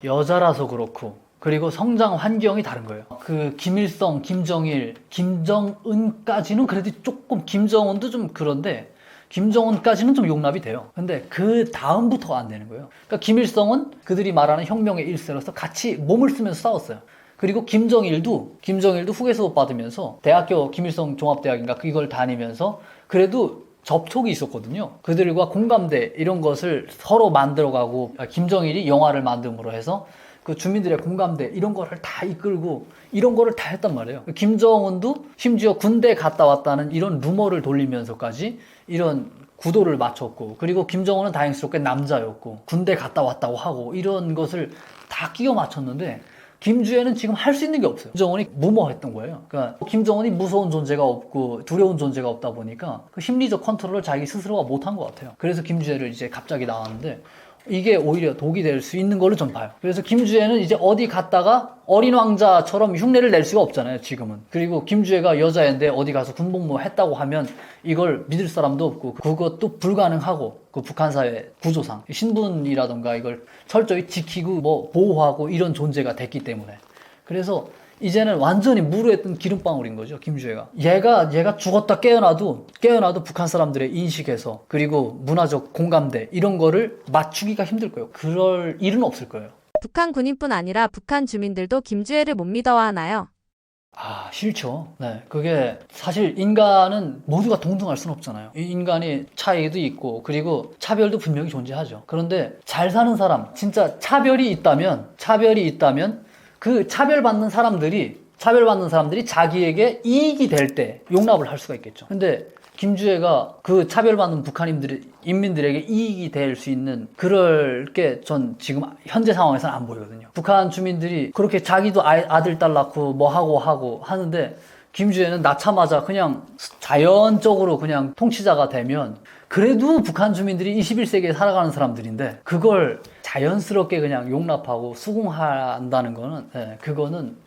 여자라서 그렇고 그리고 성장 환경이 다른 거예요. 그 김일성, 김정일, 김정은까지는 그래도 조금 김정은도 좀 그런데 김정은까지는 좀 용납이 돼요. 근데 그 다음부터가 안 되는 거예요. 그러니까 김일성은 그들이 말하는 혁명의 일세로서 같이 몸을 쓰면서 싸웠어요. 그리고 김정일도 후계 수업 받으면서 대학교 김일성 종합대학인가 이걸 다니면서 그래도 접촉이 있었거든요. 그들과 공감대 이런 것을 서로 만들어가고 김정일이 영화를 만듦으로 해서 그 주민들의 공감대 이런 거를 다 이끌고 이런 거를 다 했단 말이에요. 김정은도 심지어 군대 갔다 왔다는 이런 루머를 돌리면서까지 이런 구도를 맞췄고 그리고 김정은은 다행스럽게 남자였고 군대 갔다 왔다고 하고 이런 것을 다 끼워 맞췄는데 김주애는 지금 할 수 있는 게 없어요. 김정은이 무모했던 거예요. 그러니까 김정은이 무서운 존재가 없고 두려운 존재가 없다 보니까 그 심리적 컨트롤을 자기 스스로가 못한 것 같아요. 그래서 김주애를 이제 갑자기 나왔는데 이게 오히려 독이 될 수 있는 걸로 전 봐요. 그래서 김주애는 이제 어디 갔다가 어린 왕자처럼 흉내를 낼 수가 없잖아요, 지금은. 그리고 김주애가 여자인데 어디 가서 군복무 했다고 하면 이걸 믿을 사람도 없고 그것도 불가능하고 그 북한 사회 구조상 신분이라던가 이걸 철저히 지키고 뭐 보호하고 이런 존재가 됐기 때문에. 그래서 이제는 완전히 무르했던 기름방울인 거죠, 김주애가. 얘가 죽었다 깨어나도 북한 사람들의 인식에서 그리고 문화적 공감대 이런 거를 맞추기가 힘들 거예요. 그럴 일은 없을 거예요. 북한 군인뿐 아니라 북한 주민들도 김주애를 못 믿어하나요? 싫죠. 네. 그게 사실 인간은 모두가 동등할 수는 없잖아요. 이 인간이 차이도 있고 그리고 차별도 분명히 존재하죠. 그런데 잘 사는 사람, 진짜 차별이 있다면 그 차별받는 사람들이 자기에게 이익이 될 때 용납을 할 수가 있겠죠. 근데 김주애가 그 차별받는 인민들에게 이익이 될 수 있는 그럴 게 전 지금 현재 상황에서는 안 보이거든요. 북한 주민들이 그렇게 자기도 아들, 딸 낳고 뭐 하고 하는데 김주애는 낳자마자 그냥 자연적으로 그냥 통치자가 되면 그래도 북한 주민들이 21세기에 살아가는 사람들인데 그걸 자연스럽게 그냥 용납하고 수긍한다는 거는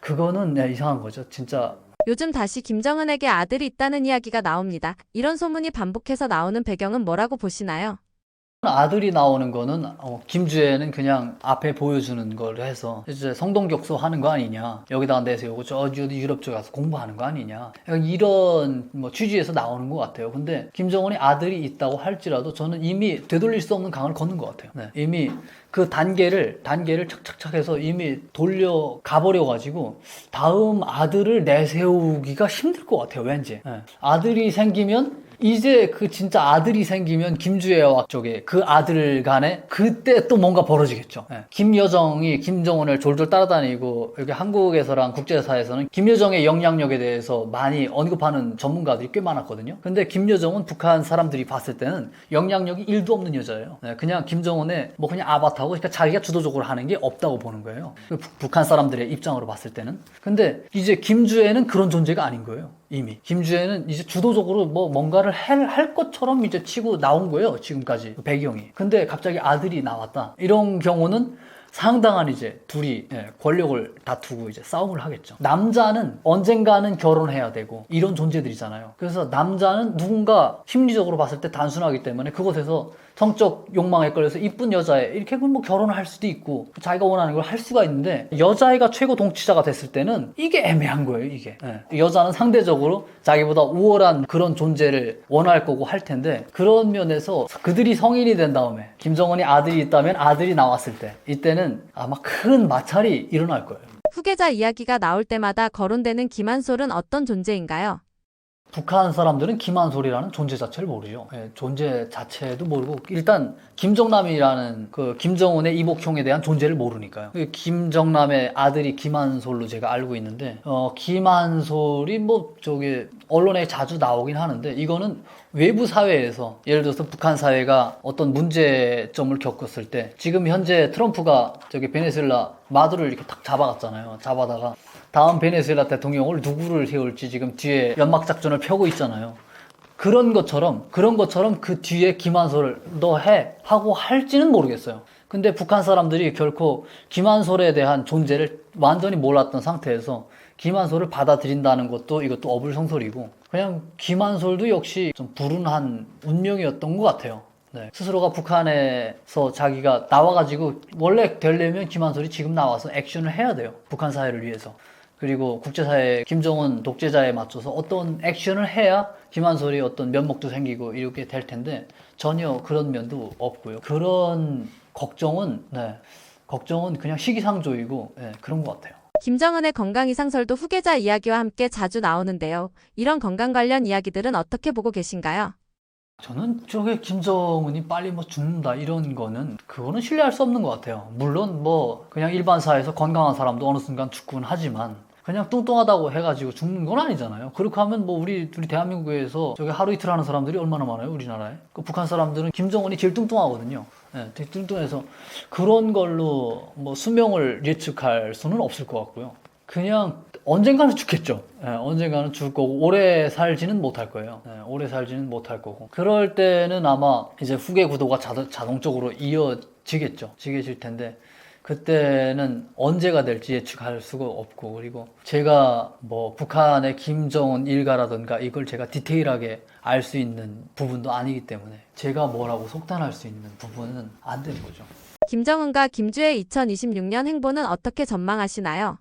그거는 이상한 거죠. 진짜. 요즘 다시 김정은에게 아들이 있다는 이야기가 나옵니다. 이런 소문이 반복해서 나오는 배경은 뭐라고 보시나요? 아들이 나오는 거는 김주애는 그냥 앞에 보여주는 걸 해서 이제 성동격소 하는 거 아니냐, 여기다가 내세우고 저 유럽 쪽에 가서 공부하는 거 아니냐, 약간 이런 뭐 취지에서 나오는 것 같아요. 근데 김정은이 아들이 있다고 할지라도 저는 이미 되돌릴 수 없는 강을 걷는 것 같아요. 네, 이미 그 단계를 착착착 해서 이미 돌려 가버려 가지고 다음 아들을 내세우기가 힘들 것 같아요. 왠지. 네. 아들이 생기면 이제 그 진짜 아들이 생기면 김주애와 쪽에 그 아들 간에 그때 또 뭔가 벌어지겠죠. 네. 김여정이 김정은을 졸졸 따라다니고 여기 한국에서랑 국제사에서는 김여정의 영향력에 대해서 많이 언급하는 전문가들이 꽤 많았거든요. 근데 김여정은 북한 사람들이 봤을 때는 영향력이 1도 없는 여자예요. 네. 그냥 김정은의 뭐 그냥 아바타고 그러니까 자기가 주도적으로 하는 게 없다고 보는 거예요. 북한 사람들의 입장으로 봤을 때는. 근데 이제 김주애는 그런 존재가 아닌 거예요. 이미 김주애는 이제 주도적으로 뭐 뭔가를 할 것처럼 이제 치고 나온 거예요. 지금까지 배경이. 근데 갑자기 아들이 나왔다. 이런 경우는 상당한 이제 둘이 권력을 다투고 이제 싸움을 하겠죠. 남자는 언젠가는 결혼해야 되고 이런 존재들이잖아요. 그래서 남자는 누군가 심리적으로 봤을 때 단순하기 때문에 그것에서 성적 욕망에 끌려서 이쁜 여자애 이렇게 뭐 결혼을 할 수도 있고 자기가 원하는 걸 할 수가 있는데 여자애가 최고 통치자가 됐을 때는 이게 애매한 거예요. 이게 여자는 상대적으로 자기보다 우월한 그런 존재를 원할 거고 할 텐데 그런 면에서 그들이 성인이 된 다음에 김정은이 아들이 있다면 아들이 나왔을 때 이때는 아마 큰 마찰이 일어날 거예요. 후계자 이야기가 나올 때마다 거론되는 김한솔은 어떤 존재인가요? 북한 사람들은 김한솔이라는 존재 자체를 모르죠. 존재 자체도 모르고 일단 김정남이라는 그 김정은의 이복형에 대한 존재를 모르니까요. 김정남의 아들이 김한솔로 제가 알고 있는데 김한솔이 뭐 저기 언론에 자주 나오긴 하는데 이거는 외부 사회에서 예를 들어서 북한 사회가 어떤 문제점을 겪었을 때 지금 현재 트럼프가 저기 베네수엘라 마두로를 이렇게 탁 잡아갔잖아요. 잡아다가 다음 베네수엘라 대통령을 누구를 세울지 지금 뒤에 연막작전을 펴고 있잖아요. 그런 것처럼 그 뒤에 김한솔을 너 해 하고 할지는 모르겠어요. 근데 북한 사람들이 결코 김한솔에 대한 존재를 완전히 몰랐던 상태에서 김한솔을 받아들인다는 것도 이것도 어불성설이고 그냥 김한솔도 역시 좀 불운한 운명이었던 것 같아요. 네. 스스로가 북한에서 자기가 나와가지고 원래 되려면 김한솔이 지금 나와서 액션을 해야 돼요. 북한 사회를 위해서. 그리고 국제사회 김정은 독재자에 맞춰서 어떤 액션을 해야 김한솔이 어떤 면목도 생기고 이렇게 될 텐데 전혀 그런 면도 없고요. 그런 걱정은 그냥 시기상조이고 그런 것 같아요. 김정은의 건강 이상설도 후계자 이야기와 함께 자주 나오는데요. 이런 건강 관련 이야기들은 어떻게 보고 계신가요? 저는 저게 김정은이 빨리 뭐 죽는다 이런 거는 그거는 신뢰할 수 없는 것 같아요. 물론 뭐 그냥 일반 사회에서 건강한 사람도 어느 순간 죽곤 하지만 그냥 뚱뚱하다고 해가지고 죽는 건 아니잖아요. 그렇게 하면 뭐 우리 대한민국에서 저기 하루 이틀 하는 사람들이 얼마나 많아요, 우리나라에. 그 북한 사람들은 김정은이 제일 뚱뚱하거든요. 되게 뚱뚱해서 그런 걸로 뭐 수명을 예측할 수는 없을 것 같고요. 그냥 언젠가는 죽겠죠. 언젠가는 죽을 거고 오래 살지는 못할 거예요. 오래 살지는 못할 거고 그럴 때는 아마 이제 후계 구도가 자동적으로 이어지겠죠. 지게질 텐데 그때는 언제가 될지 예측할 수가 없고 그리고 제가 뭐 북한의 김정은 일가라든가 이걸 제가 디테일하게 알 수 있는 부분도 아니기 때문에 제가 뭐라고 속단할 수 있는 부분은 안 되는 거죠. 김정은과 김주의 2026년 행보는 어떻게 전망하시나요?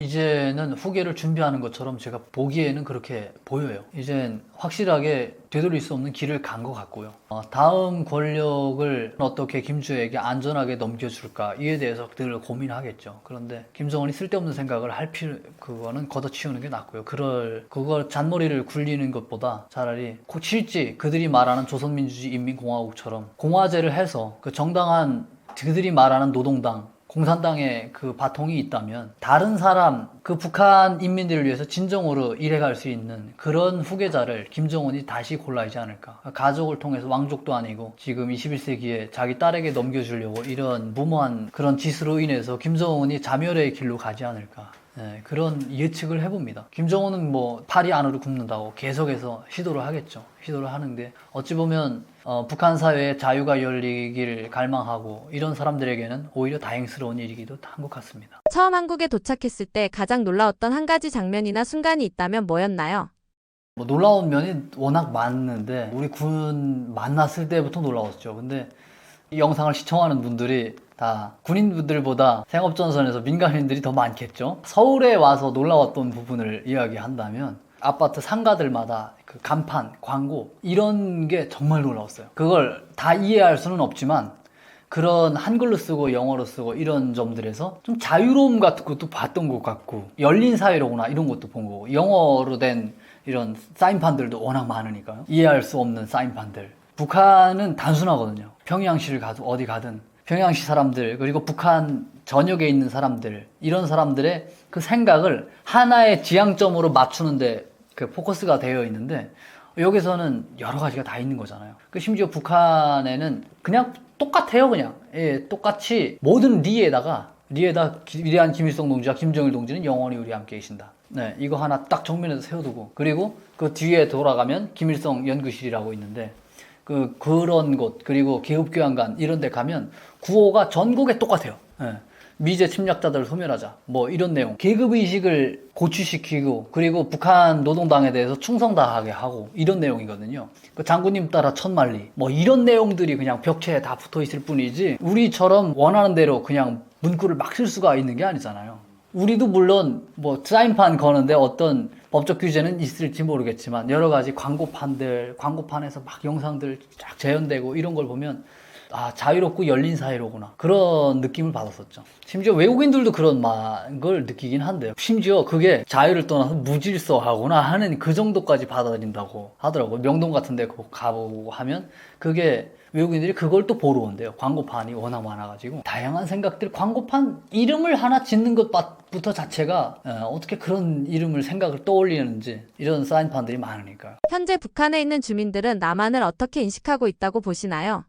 이제는 후계를 준비하는 것처럼 제가 보기에는 그렇게 보여요. 이젠 확실하게 되돌릴 수 없는 길을 간 것 같고요. 다음 권력을 어떻게 김주애에게 안전하게 넘겨줄까 이에 대해서 늘 고민하겠죠. 그런데 김정은이 쓸데없는 생각을 할 그거는 걷어치우는 게 낫고요. 그걸 잔머리를 굴리는 것보다 차라리 실제 그들이 말하는 조선민주주의 인민공화국처럼 공화제를 해서 그 정당한 그들이 말하는 노동당 공산당의 그 바통이 있다면 다른 사람, 그 북한 인민들을 위해서 진정으로 일해갈 수 있는 그런 후계자를 김정은이 다시 골라야지 않을까. 가족을 통해서 왕족도 아니고 지금 21세기에 자기 딸에게 넘겨주려고 이런 무모한 그런 짓으로 인해서 김정은이 자멸의 길로 가지 않을까. 네, 그런 예측을 해봅니다. 김정은은 뭐 팔이 안으로 굽는다고 계속해서 시도를 하겠죠. 시도를 하는데 어찌 보면 북한 사회에 자유가 열리길 갈망하고 이런 사람들에게는 오히려 다행스러운 일이기도 한 것 같습니다. 처음 한국에 도착했을 때 가장 놀라웠던 한 가지 장면이나 순간이 있다면 뭐였나요? 뭐 놀라운 면이 워낙 많은데 우리 군 만났을 때부터 놀라웠죠. 근데 이 영상을 시청하는 분들이 다 군인분들보다 생업전선에서 민간인들이 더 많겠죠. 서울에 와서 놀라웠던 부분을 이야기한다면 아파트 상가들마다 그 간판, 광고 이런 게 정말 놀라웠어요. 그걸 다 이해할 수는 없지만 그런 한글로 쓰고 영어로 쓰고 이런 점들에서 좀 자유로움 같은 것도 봤던 것 같고 열린 사회로구나 이런 것도 본 거고 영어로 된 이런 사인판들도 워낙 많으니까요. 이해할 수 없는 사인판들. 북한은 단순하거든요. 평양시를 가도 어디 가든 평양시 사람들 그리고 북한 전역에 있는 사람들 이런 사람들의 그 생각을 하나의 지향점으로 맞추는데 그 포커스가 되어 있는데 여기서는 여러 가지가 다 있는 거잖아요. 그 심지어 북한에는 그냥 똑같아요. 그냥 똑같이 모든 리에다 위대한 김일성 동지와 김정일 동지는 영원히 우리 함께 계신다. 네, 이거 하나 딱 정면에서 세워두고 그리고 그 뒤에 돌아가면 김일성 연구실이라고 있는데 그런 곳 그리고 계급교양관 이런 데 가면 구호가 전국에 똑같아요. 예. 미제 침략자들을 소멸하자 뭐 이런 내용 계급의식을 고취시키고 그리고 북한 노동당에 대해서 충성 다하게 하고 이런 내용이거든요. 그 장군님 따라 천만리 뭐 이런 내용들이 그냥 벽체에 다 붙어있을 뿐이지 우리처럼 원하는 대로 그냥 문구를 막 쓸 수가 있는 게 아니잖아요. 우리도 물론 뭐 사인판 거는데 어떤 법적 규제는 있을지 모르겠지만 여러 가지 광고판에서 막 영상들 쫙 재현되고 이런 걸 보면 아 자유롭고 열린 사회로구나 그런 느낌을 받았었죠. 심지어 외국인들도 그런 걸 느끼긴 한데요. 심지어 그게 자유를 떠나서 무질서하구나 하는 그 정도까지 받아들인다고 하더라고요. 명동 같은 데 가보고 하면 그게 외국인들이 그걸 또 보러 온대요. 광고판이 워낙 많아가지고 다양한 생각들 광고판 이름을 하나 짓는 것부터 자체가 어떻게 그런 이름을 생각을 떠올리는지 이런 사인판들이 많으니까요. 현재 북한에 있는 주민들은 남한을 어떻게 인식하고 있다고 보시나요?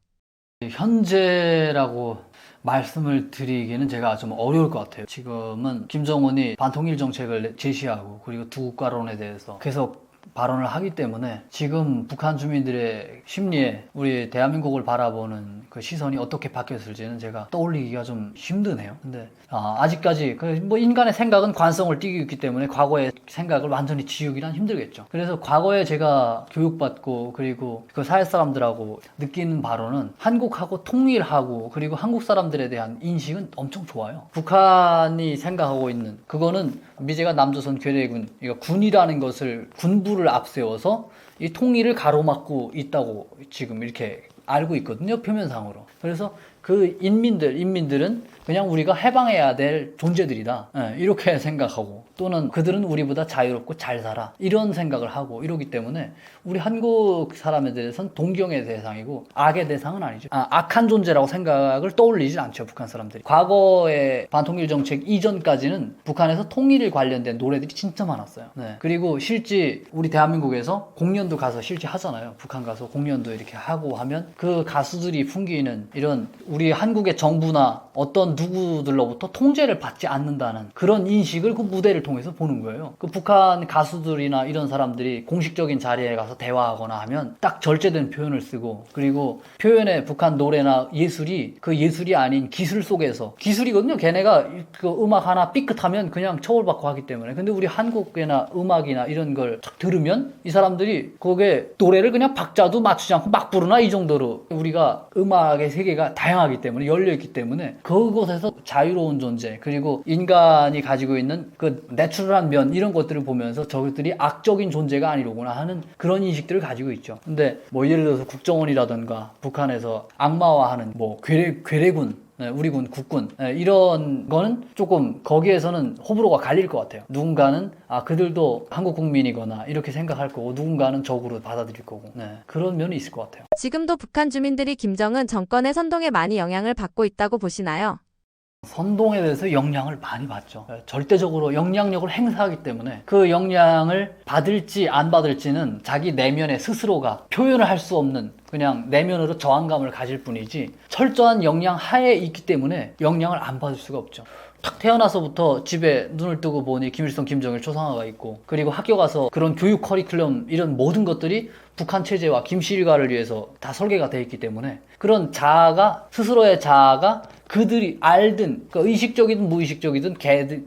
현재라고 말씀을 드리기는 제가 좀 어려울 것 같아요. 지금은 김정은이 반통일 정책을 제시하고 그리고 두 국가론에 대해서 계속 발언을 하기 때문에 지금 북한 주민들의 심리에 우리 대한민국을 바라보는 그 시선이 어떻게 바뀌었을지는 제가 떠올리기가 좀 힘드네요. 근데 아직까지 뭐 인간의 생각은 관성을 띠고 있기 때문에 과거의 생각을 완전히 지우기란 힘들겠죠. 그래서 과거에 제가 교육받고 그리고 그 사회 사람들하고 느끼는 바로는 한국하고 통일하고 그리고 한국 사람들에 대한 인식은 엄청 좋아요. 북한이 생각하고 있는 그거는 미제가 남조선 괴뢰군, 그러니까 군이라는 것을 군부를 앞세워서 이 통일을 가로막고 있다고 지금 이렇게 알고 있거든요, 표면상으로. 그래서 그 인민들은 그냥 우리가 해방해야 될 존재들이다. 이렇게 생각하고 또는 그들은 우리보다 자유롭고 잘 살아. 이런 생각을 하고 이러기 때문에 우리 한국 사람에 대해서는 동경의 대상이고 악의 대상은 아니죠. 악한 존재라고 생각을 떠올리진 않죠, 북한 사람들이. 과거의 반통일 정책 이전까지는 북한에서 통일 관련된 노래들이 진짜 많았어요. 네. 그리고 실제 우리 대한민국에서 공연도 가서 실제 하잖아요. 북한 가서 공연도 이렇게 하고 하면 그 가수들이 풍기는 이런 우리 한국의 정부나 어떤 누구들로부터 통제를 받지 않는다는 그런 인식을 그 무대를 통해서 보는 거예요. 그 북한 가수들이나 이런 사람들이 공식적인 자리에 가서 대화하거나 하면 딱 절제된 표현을 쓰고 그리고 표현의 북한 노래나 예술이 그 예술이 아닌 기술 속에서 기술이거든요. 걔네가 그 음악 하나 삐끗하면 그냥 처벌받고 하기 때문에. 근데 우리 한국이나 음악이나 이런 걸 들으면 이 사람들이 거기에 노래를 그냥 박자도 맞추지 않고 막 부르나 이 정도로 우리가 음악의 세계가 다양하기 때문에 열려있기 때문에 그곳에서 자유로운 존재 그리고 인간이 가지고 있는 그 내추럴한 면 이런 것들을 보면서 저것들이 악적인 존재가 아니로구나 하는 그런 인식들을 가지고 있죠. 근데 뭐 예를 들어서 국정원이라든가 북한에서 악마화하는 뭐 괴뢰군 우리 군, 국군 이런 거는 조금 거기에서는 호불호가 갈릴 것 같아요. 누군가는 그들도 한국 국민이거나 이렇게 생각할 거고 누군가는 적으로 받아들일 거고 그런 면이 있을 것 같아요. 지금도 북한 주민들이 김정은 정권의 선동에 많이 영향을 받고 있다고 보시나요? 선동에 대해서 영향을 많이 받죠. 절대적으로 영향력을 행사하기 때문에 그 영향을 받을지 안 받을지는 자기 내면의 스스로가 표현을 할 수 없는 그냥 내면으로 저항감을 가질 뿐이지 철저한 영향 하에 있기 때문에 영향을 안 받을 수가 없죠. 탁 태어나서부터 집에 눈을 뜨고 보니 김일성, 김정일 초상화가 있고 그리고 학교 가서 그런 교육 커리큘럼 이런 모든 것들이 북한 체제와 김실과를 위해서 다 설계가 되어 있기 때문에 그런 자아가 스스로의 자아가 그들이 알든 그러니까 의식적이든 무의식적이든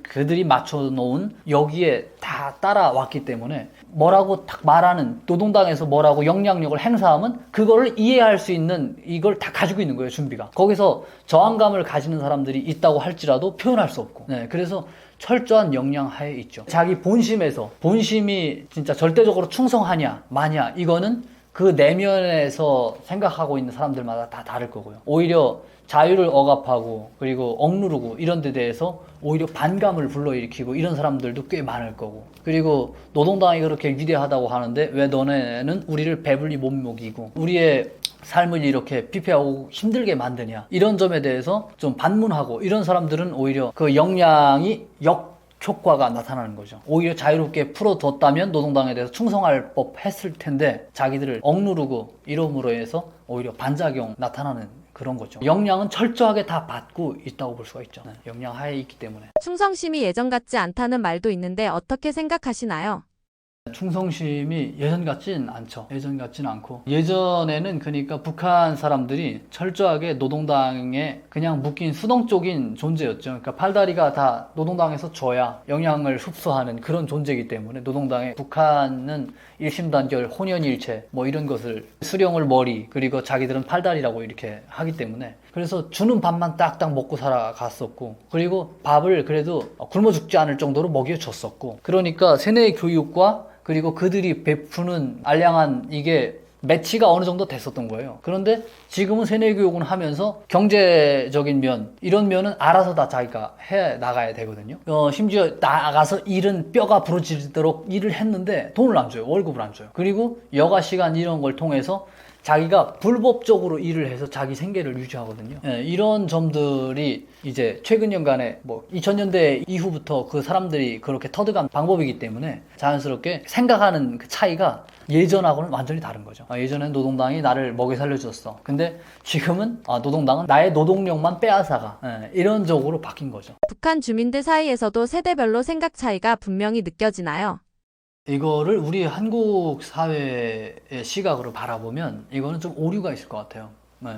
그들이 맞춰놓은 여기에 다 따라왔기 때문에 뭐라고 딱 말하는 노동당에서 뭐라고 영향력을 행사하면 그거를 이해할 수 있는 이걸 다 가지고 있는 거예요. 준비가. 거기서 저항감을 가지는 사람들이 있다고 할지라도 표현할 수 없고 그래서 철저한 영향하에 있죠. 자기 본심이 진짜 절대적으로 충성하냐 마냐 이거는 그 내면에서 생각하고 있는 사람들마다 다 다를 거고요. 오히려 자유를 억압하고 그리고 억누르고 이런 데 대해서 오히려 반감을 불러일으키고 이런 사람들도 꽤 많을 거고 그리고 노동당이 그렇게 위대하다고 하는데 왜 너네는 우리를 배불리 못 먹이고 우리의 삶을 이렇게 피폐하고 힘들게 만드냐 이런 점에 대해서 좀 반문하고 이런 사람들은 오히려 그 영향이 효과가 나타나는 거죠. 오히려 자유롭게 풀어뒀다면 노동당에 대해서 충성할 법 했을 텐데 자기들을 억누르고 이름으로 해서 오히려 반작용 나타나는 그런 거죠. 영향은 철저하게 다 받고 있다고 볼 수가 있죠. 영향 하에 있기 때문에. 충성심이 예전 같지 않다는 말도 있는데 어떻게 생각하시나요? 충성심이 예전 같진 않죠. 예전 같진 않고 예전에는 그러니까 북한 사람들이 철저하게 노동당에 그냥 묶인 수동적인 존재였죠. 그러니까 팔다리가 다 노동당에서 줘야 영향을 흡수하는 그런 존재이기 때문에 노동당에 북한은 일심단결, 혼연일체 뭐 이런 것을 수령을 머리 그리고 자기들은 팔다리라고 이렇게 하기 때문에 그래서 주는 밥만 딱딱 먹고 살아갔었고 그리고 밥을 그래도 굶어 죽지 않을 정도로 먹여줬었고 그러니까 세뇌 교육과 그리고 그들이 베푸는 알량한 이게 매치가 어느 정도 됐었던 거예요. 그런데 지금은 세뇌 교육을 하면서 경제적인 면 이런 면은 알아서 다 자기가 해 나가야 되거든요. 심지어 나가서 일은 뼈가 부러지도록 일을 했는데 돈을 안 줘요. 월급을 안 줘요. 그리고 여가 시간 이런 걸 통해서 자기가 불법적으로 일을 해서 자기 생계를 유지하거든요. 이런 점들이 이제 최근 년간에 뭐 2000년대 이후부터 그 사람들이 그렇게 터득한 방법이기 때문에 자연스럽게 생각하는 그 차이가 예전하고는 완전히 다른 거죠. 예전엔 노동당이 나를 먹여 살려줬어. 근데 지금은 노동당은 나의 노동력만 빼앗아가. 이런 쪽으로 바뀐 거죠. 북한 주민들 사이에서도 세대별로 생각 차이가 분명히 느껴지나요? 이거를 우리 한국 사회의 시각으로 바라보면 이거는 좀 오류가 있을 것 같아요.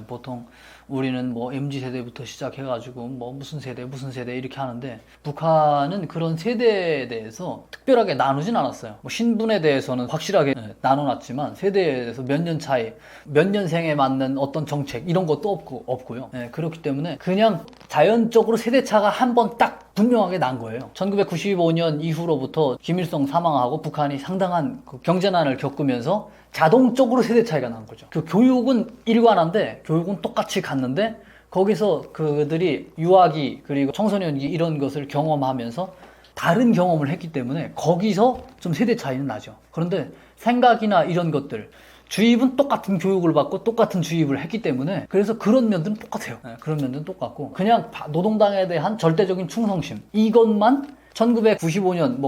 보통 우리는 뭐 MZ세대부터 시작해가지고 뭐 무슨 세대 이렇게 하는데 북한은 그런 세대에 대해서 특별하게 나누진 않았어요. 뭐 신분에 대해서는 확실하게 나눠놨지만 세대에 대해서 몇 년 차이, 몇 년생에 맞는 어떤 정책 이런 것도 없고요. 그렇기 때문에 그냥 자연적으로 세대차가 한 번 딱 분명하게 난 거예요. 1995년 이후로부터 김일성 사망하고 북한이 상당한 그 경제난을 겪으면서 자동적으로 세대 차이가 난 거죠. 그 교육은 일관한데 교육은 똑같이 갔는데 거기서 그들이 유아기 그리고 청소년기 이런 것을 경험하면서 다른 경험을 했기 때문에 거기서 좀 세대 차이는 나죠. 그런데 생각이나 이런 것들 주입은 똑같은 교육을 받고 똑같은 주입을 했기 때문에 그래서 그런 면들은 똑같아요. 그런 면들은 똑같고 그냥 노동당에 대한 절대적인 충성심 이것만 1995년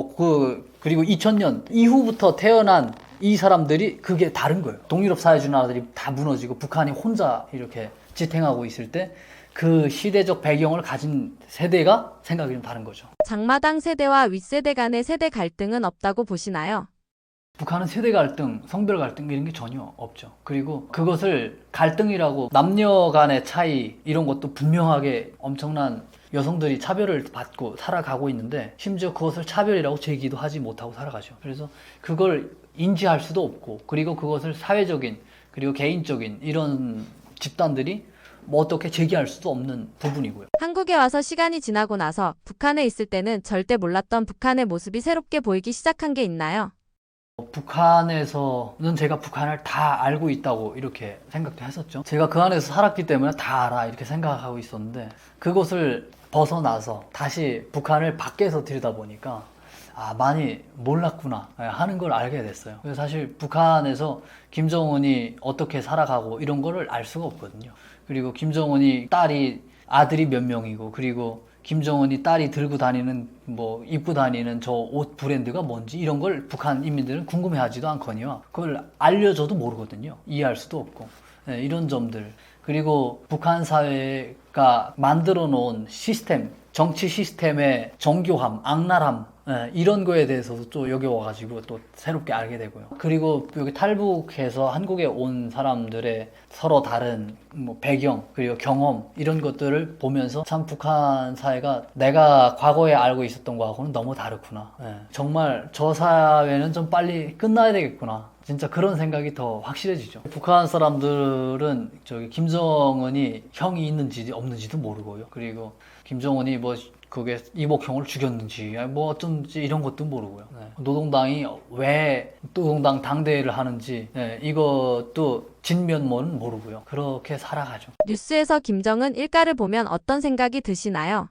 그리고 2000년 이후부터 태어난 이 사람들이 그게 다른 거예요. 동유럽 사회주의 나라들이 다 무너지고 북한이 혼자 이렇게 지탱하고 있을 때 그 시대적 배경을 가진 세대가 생각이 좀 다른 거죠. 장마당 세대와 윗세대 간의 세대 갈등은 없다고 보시나요? 북한은 세대 갈등, 성별 갈등 이런 게 전혀 없죠. 그리고 그것을 갈등이라고 남녀 간의 차이 이런 것도 분명하게 엄청난 여성들이 차별을 받고 살아가고 있는데 심지어 그것을 차별이라고 제기도 하지 못하고 살아가죠. 그래서 그걸 인지할 수도 없고 그리고 그것을 사회적인 그리고 개인적인 이런 집단들이 뭐 어떻게 제기할 수도 없는 부분이고요. 한국에 와서 시간이 지나고 나서 북한에 있을 때는 절대 몰랐던 북한의 모습이 새롭게 보이기 시작한 게 있나요? 북한에서는 제가 북한을 다 알고 있다고 이렇게 생각도 했었죠. 제가 그 안에서 살았기 때문에 다 알아 이렇게 생각하고 있었는데 그것을 벗어나서 다시 북한을 밖에서 들여다보니까 많이 몰랐구나 하는 걸 알게 됐어요. 그래서 사실 북한에서 김정은이 어떻게 살아가고 이런 거를 알 수가 없거든요. 그리고 김정은이 딸이 아들이 몇 명이고, 그리고 김정은이 딸이 들고 다니는 뭐 입고 다니는 저 옷 브랜드가 뭔지 이런 걸 북한 인민들은 궁금해하지도 않거니와 그걸 알려줘도 모르거든요. 이해할 수도 없고. 네, 이런 점들. 그리고 북한 사회가 만들어 놓은 시스템, 정치 시스템의 정교함, 악랄함, 이런 거에 대해서도 또 여기 와가지고 또 새롭게 알게 되고요. 그리고 여기 탈북해서 한국에 온 사람들의 서로 다른 뭐 배경, 그리고 경험, 이런 것들을 보면서 참 북한 사회가 내가 과거에 알고 있었던 거하고는 너무 다르구나. 정말 저 사회는 좀 빨리 끝나야 되겠구나. 진짜 그런 생각이 더 확실해지죠. 북한 사람들은 저기 김정은이 형이 있는지 없는지도 모르고요. 그리고 김정은이 뭐 그게 이복형을 죽였는지 뭐 어쩐지 이런 것도 모르고요. 노동당이 왜 노동당 당대회를 하는지 이것도 진면모는 모르고요. 그렇게 살아가죠. 뉴스에서 김정은 일가를 보면 어떤 생각이 드시나요?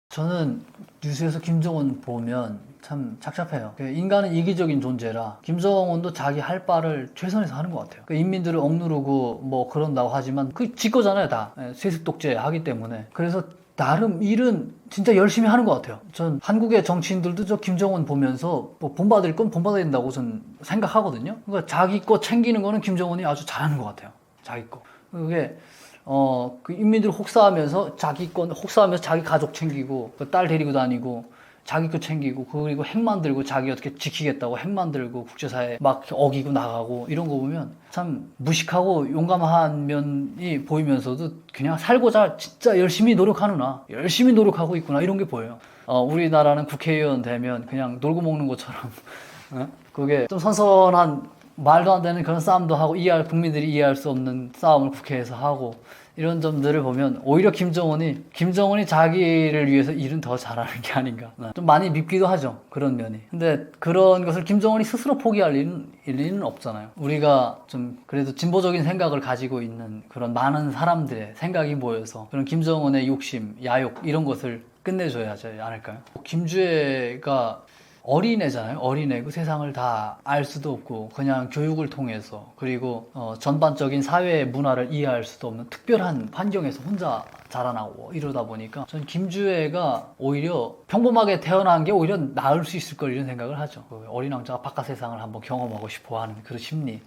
저는 뉴스에서 김정은 보면 참 착잡해요. 인간은 이기적인 존재라 김정은도 자기 할 바를 최선에서 하는 것 같아요. 인민들을 억누르고 뭐 그런다고 하지만 그 지 거잖아요, 다. 세습 독재 하기 때문에. 그래서 나름 일은 진짜 열심히 하는 것 같아요. 전 한국의 정치인들도 저 김정은 보면서 뭐 본받을 건 본받아야 된다고 전 생각하거든요. 그러니까 자기 거 챙기는 거는 김정은이 아주 잘하는 것 같아요. 자기 거. 그게 그 인민들 혹사하면서 자기 건 혹사하면서 자기 가족 챙기고 그 딸 데리고 다니고 자기 거 챙기고 그리고 핵 만들고 자기 어떻게 지키겠다고 핵 만들고 국제사회 막 어기고 나가고 이런 거 보면 참 무식하고 용감한 면이 보이면서도 그냥 살고자 진짜 열심히 노력하는구나, 열심히 노력하고 있구나, 이런 게 보여요. 우리나라는 국회의원 되면 그냥 놀고 먹는 것처럼 그게 좀 선선한 말도 안 되는 그런 싸움도 하고 국민들이 이해할 수 없는 싸움을 국회에서 하고 이런 점들을 보면 오히려 김정은이 자기를 위해서 일은 더 잘하는 게 아닌가. 좀 많이 밉기도 하죠. 그런 면이. 근데 그런 것을 김정은이 스스로 포기할 일은 없잖아요. 우리가 좀 그래도 진보적인 생각을 가지고 있는 그런 많은 사람들의 생각이 모여서 그런 김정은의 욕심, 야욕 이런 것을 끝내줘야 하지 않을까요? 김주애가 어린애잖아요. 어린애고 세상을 다 알 수도 없고 그냥 교육을 통해서 그리고 전반적인 사회 문화를 이해할 수도 없는 특별한 환경에서 혼자 자라나고 이러다 보니까 전 김주애가 오히려 평범하게 태어난 게 오히려 나을 수 있을 걸 이런 생각을 하죠. 어린 왕자가 바깥 세상을 한번 경험하고 싶어 하는 그런 심리,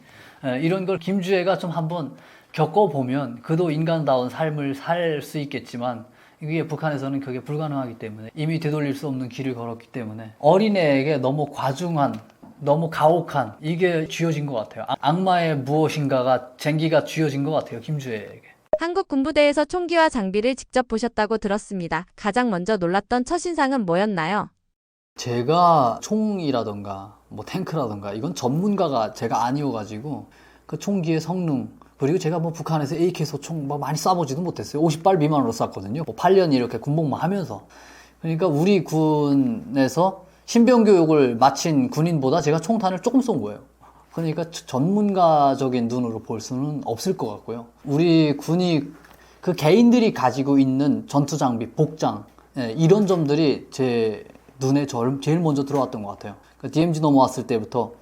이런 걸 김주애가 좀 한번 겪어보면 그도 인간다운 삶을 살 수 있겠지만 이게 북한에서는 그게 불가능하기 때문에 이미 되돌릴 수 없는 길을 걸었기 때문에 어린애에게 너무 과중한, 너무 가혹한 이게 쥐어진 것 같아요. 악마의 무엇인가가 쟁기가 쥐어진 것 같아요, 김주애에게. 한국 군부대에서 총기와 장비를 직접 보셨다고 들었습니다. 가장 먼저 놀랐던 첫인상은 뭐였나요? 제가 총이라던가 뭐 탱크라던가 이건 전문가가 제가 아니어가지고 그 총기의 성능, 그리고 제가 뭐 북한에서 AK 소총 뭐 많이 쏴보지도 못했어요. 50발 미만으로 쐈거든요. 뭐 8년 이렇게 군복무 하면서. 그러니까 우리 군에서 신병 교육을 마친 군인보다 제가 총탄을 조금 쏜 거예요. 그러니까 전문가적인 눈으로 볼 수는 없을 것 같고요. 우리 군이 그 개인들이 가지고 있는 전투 장비, 복장, 이런 점들이 제 눈에 제일 먼저 들어왔던 것 같아요. 그러니까 DMZ 넘어왔을 때부터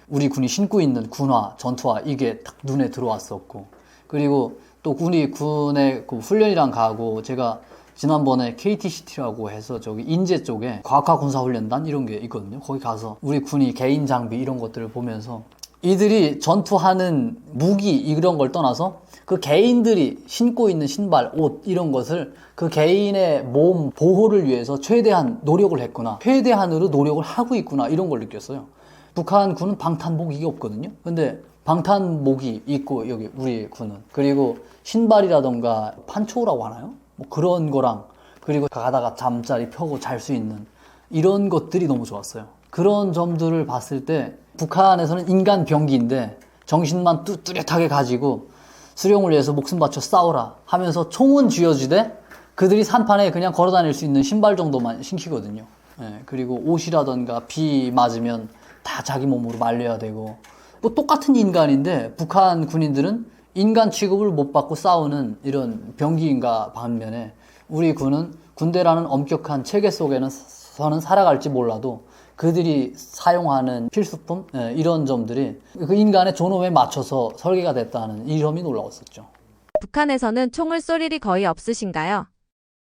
우리 군이 신고 있는 군화, 전투화 이게 딱 눈에 들어왔었고, 그리고 또 우리 군의 그 훈련이랑 가고 제가 지난번에 KTCT라고 해서 저기 인제 쪽에 과학화 군사훈련단 이런 게 있거든요. 거기 가서 우리 군이 개인 장비 이런 것들을 보면서 이들이 전투하는 무기 이런 걸 떠나서 그 개인들이 신고 있는 신발, 옷 이런 것을 그 개인의 몸 보호를 위해서 최대한 노력을 했구나, 최대한으로 노력을 하고 있구나, 이런 걸 느꼈어요. 북한군은 방탄복이 없거든요. 근데 방탄복이 있고 여기 우리 군은, 그리고 신발이라던가 판초라고 하나요? 뭐 그런 거랑, 그리고 가다가 잠자리 펴고 잘 수 있는 이런 것들이 너무 좋았어요. 그런 점들을 봤을 때 북한에서는 인간 병기인데 정신만 뚜렷하게 가지고 수령을 위해서 목숨 바쳐 싸워라 하면서 총은 쥐어주되 그들이 산판에 그냥 걸어 다닐 수 있는 신발 정도만 신기거든요. 그리고 옷이라던가 비 맞으면 다 자기 몸으로 말려야 되고, 뭐 똑같은 인간인데 북한 군인들은 인간 취급을 못 받고 싸우는 이런 병기인가 반면에 우리 군은 군대라는 엄격한 체계 속에는 살아갈지 몰라도 그들이 사용하는 필수품, 이런 점들이 그 인간의 존엄에 맞춰서 설계가 됐다는 이 점이 놀라웠었죠. 북한에서는 총을 쏠 일이 거의 없으신가요?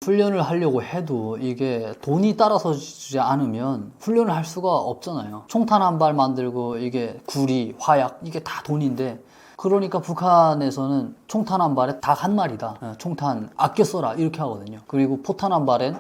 훈련을 하려고 해도 이게 돈이 따라서 주지 않으면 훈련을 할 수가 없잖아요. 총탄 한 발 만들고 이게 구리, 화약 이게 다 돈인데, 그러니까 북한에서는 총탄 한 발에 닭 한 마리다. 총탄 아껴 써라 이렇게 하거든요. 그리고 포탄 한 발엔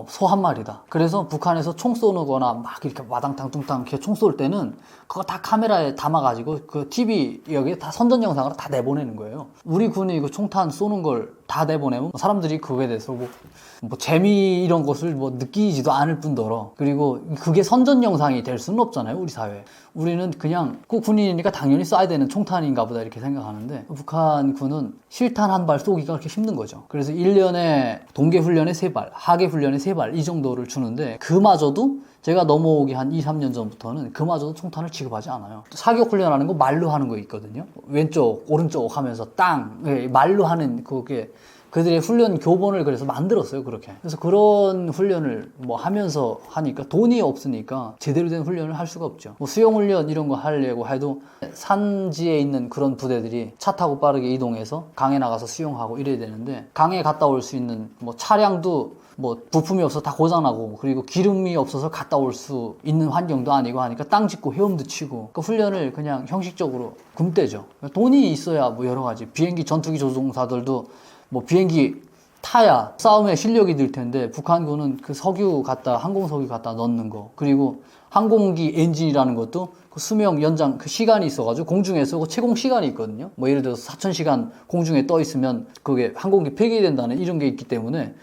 소 한 마리다. 그래서 북한에서 총 쏘는 거나 막 이렇게 와당탕 뚱땅 이렇게 총 쏠 때는 그거 다 카메라에 담아가지고 그 TV 여기에 다 선전 영상으로 다 내보내는 거예요. 우리 군이 그 총탄 쏘는 걸 다 내보내면 사람들이 그거에 대해서 뭐 재미 이런 것을 뭐 느끼지도 않을 뿐더러, 그리고 그게 선전 영상이 될 수는 없잖아요, 우리 사회에. 우리는 그냥 그 군인이니까 당연히 쏴야 되는 총탄인가 보다 이렇게 생각하는데, 북한 군은 실탄 한 발 쏘기가 그렇게 힘든 거죠. 그래서 1년에 동계훈련에 3발, 하계훈련에 3발 이 정도를 주는데, 그마저도 제가 넘어오기 한 2, 3년 전부터는 그마저도 총탄을 지급하지 않아요. 사격 훈련하는 거 말로 하는 거 있거든요. 왼쪽, 오른쪽 하면서 땅, 말로 하는 그게 그들의 훈련 교본을 그래서 만들었어요, 그렇게. 그래서 그런 훈련을 뭐 하면서 하니까 돈이 없으니까 제대로 된 훈련을 할 수가 없죠. 뭐 수영훈련 이런 거 하려고 해도 산지에 있는 그런 부대들이 차 타고 빠르게 이동해서 강에 나가서 수영하고 이래야 되는데, 강에 갔다 올 수 있는 뭐 차량도 뭐 부품이 없어서 다 고장나고, 그리고 기름이 없어서 갔다 올 수 있는 환경도 아니고 하니까 땅 짚고 헤엄도 치고, 그 훈련을 그냥 형식적으로 굶대죠. 돈이 있어야 뭐 여러 가지, 비행기 전투기 조종사들도 뭐 비행기 타야 싸움에 실력이 늘 텐데, 북한군은 그 석유 갖다, 항공석유 갖다 넣는 거, 그리고 항공기 엔진이라는 것도 그 수명 연장 그 시간이 있어가지고 공중에서 그 채공 시간이 있거든요. 뭐 예를 들어서 4,000시간 공중에 떠 있으면 그게 항공기 폐기된다는 이런 게 있기 때문에,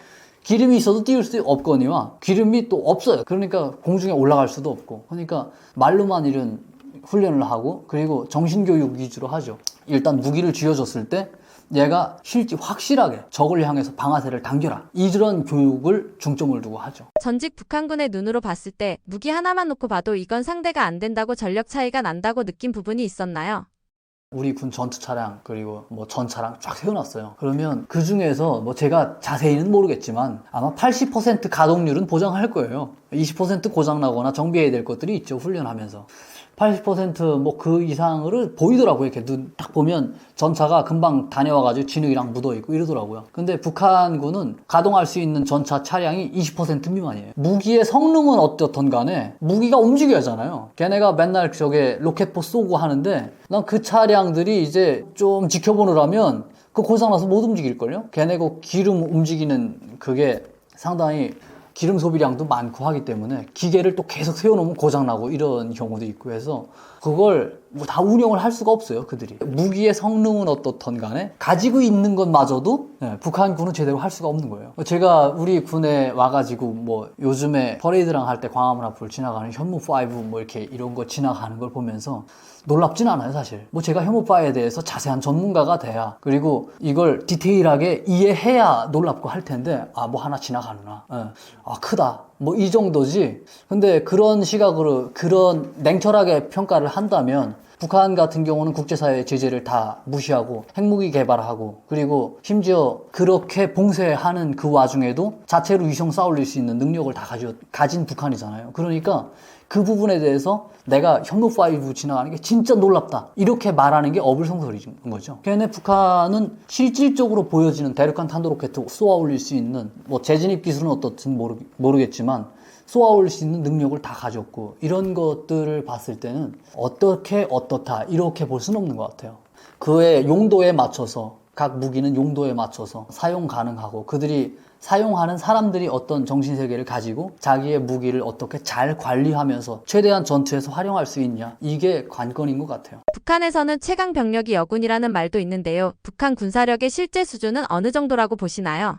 기름이 있어도 띄울 수 없거니와 기름이 또 없어요. 그러니까 공중에 올라갈 수도 없고, 그러니까 말로만 이런 훈련을 하고, 그리고 정신교육 위주로 하죠. 일단 무기를 쥐어줬을 때 얘가 실제 확실하게 적을 향해서 방아쇠를 당겨라, 이런 교육을 중점을 두고 하죠. 전직 북한군의 눈으로 봤을 때 무기 하나만 놓고 봐도 이건 상대가 안 된다고 전력 차이가 난다고 느낀 부분이 있었나요? 우리 군 전투 차량 그리고 뭐 전 차량 쫙 세워놨어요. 그러면 그 중에서 뭐 제가 자세히는 모르겠지만 아마 80% 가동률은 보장할 거예요. 20% 고장나거나 정비해야 될 것들이 있죠, 훈련하면서. 80% 그 이상을 보이더라고요. 이렇게 눈 딱 보면 전차가 금방 다녀와가지고 진흙이랑 묻어있고 이러더라고요. 근데 북한군은 가동할 수 있는 전차 차량이 20% 미만이에요. 무기의 성능은 어떻든 간에 무기가 움직여야 하잖아요. 걔네가 맨날 저게 로켓포 쏘고 하는데, 난 그 차량들이 이제 좀 지켜보느라면 그 고장나서 못 움직일걸요? 걔네가 기름 움직이는 그게 상당히 기름 소비량도 많고 하기 때문에 기계를 또 계속 세워놓으면 고장나고 이런 경우도 있고 해서 그걸 뭐 다 운영을 할 수가 없어요, 그들이. 무기의 성능은 어떻든 간에 가지고 있는 것마저도 북한군은 제대로 할 수가 없는 거예요. 제가 우리 군에 와가지고 뭐 요즘에 퍼레이드랑 할 때 광화문 앞을 지나가는 현무5 뭐 이렇게 이런 거 지나가는 걸 보면서 놀랍진 않아요, 사실. 뭐 제가 현무5에 대해서 자세한 전문가가 돼야, 그리고 이걸 디테일하게 이해해야 놀랍고 할 텐데, 뭐 하나 지나가느나, 크다, 뭐 이 정도지. 근데 그런 시각으로 그런 냉철하게 평가를 한다면, 북한 같은 경우는 국제사회의 제재를 다 무시하고 핵무기 개발하고, 그리고 심지어 그렇게 봉쇄하는 그 와중에도 자체로 위성 쌓아올릴 수 있는 능력을 다 가진 북한이잖아요. 그러니까 그 부분에 대해서 내가 현무5 지나가는 게 진짜 놀랍다, 이렇게 말하는 게 어불성설인 거죠. 걔네 북한은 실질적으로 보여지는 대륙간 탄도로켓 쏘아 올릴 수 있는 뭐 재진입 기술은 어떻든 모르겠지만 쏘아 올릴 수 있는 능력을 다 가졌고, 이런 것들을 봤을 때는 어떻게 어떻다 이렇게 볼 수는 없는 것 같아요. 그의 용도에 맞춰서, 각 무기는 용도에 맞춰서 사용 가능하고, 그들이 사용하는 사람들이 어떤 정신세계를 가지고 자기의 무기를 어떻게 잘 관리하면서 최대한 전투에서 활용할 수 있냐, 이게 관건인 것 같아요. 북한에서는 최강 병력이 여군이라는 말도 있는데요. 북한 군사력의 실제 수준은 어느 정도라고 보시나요?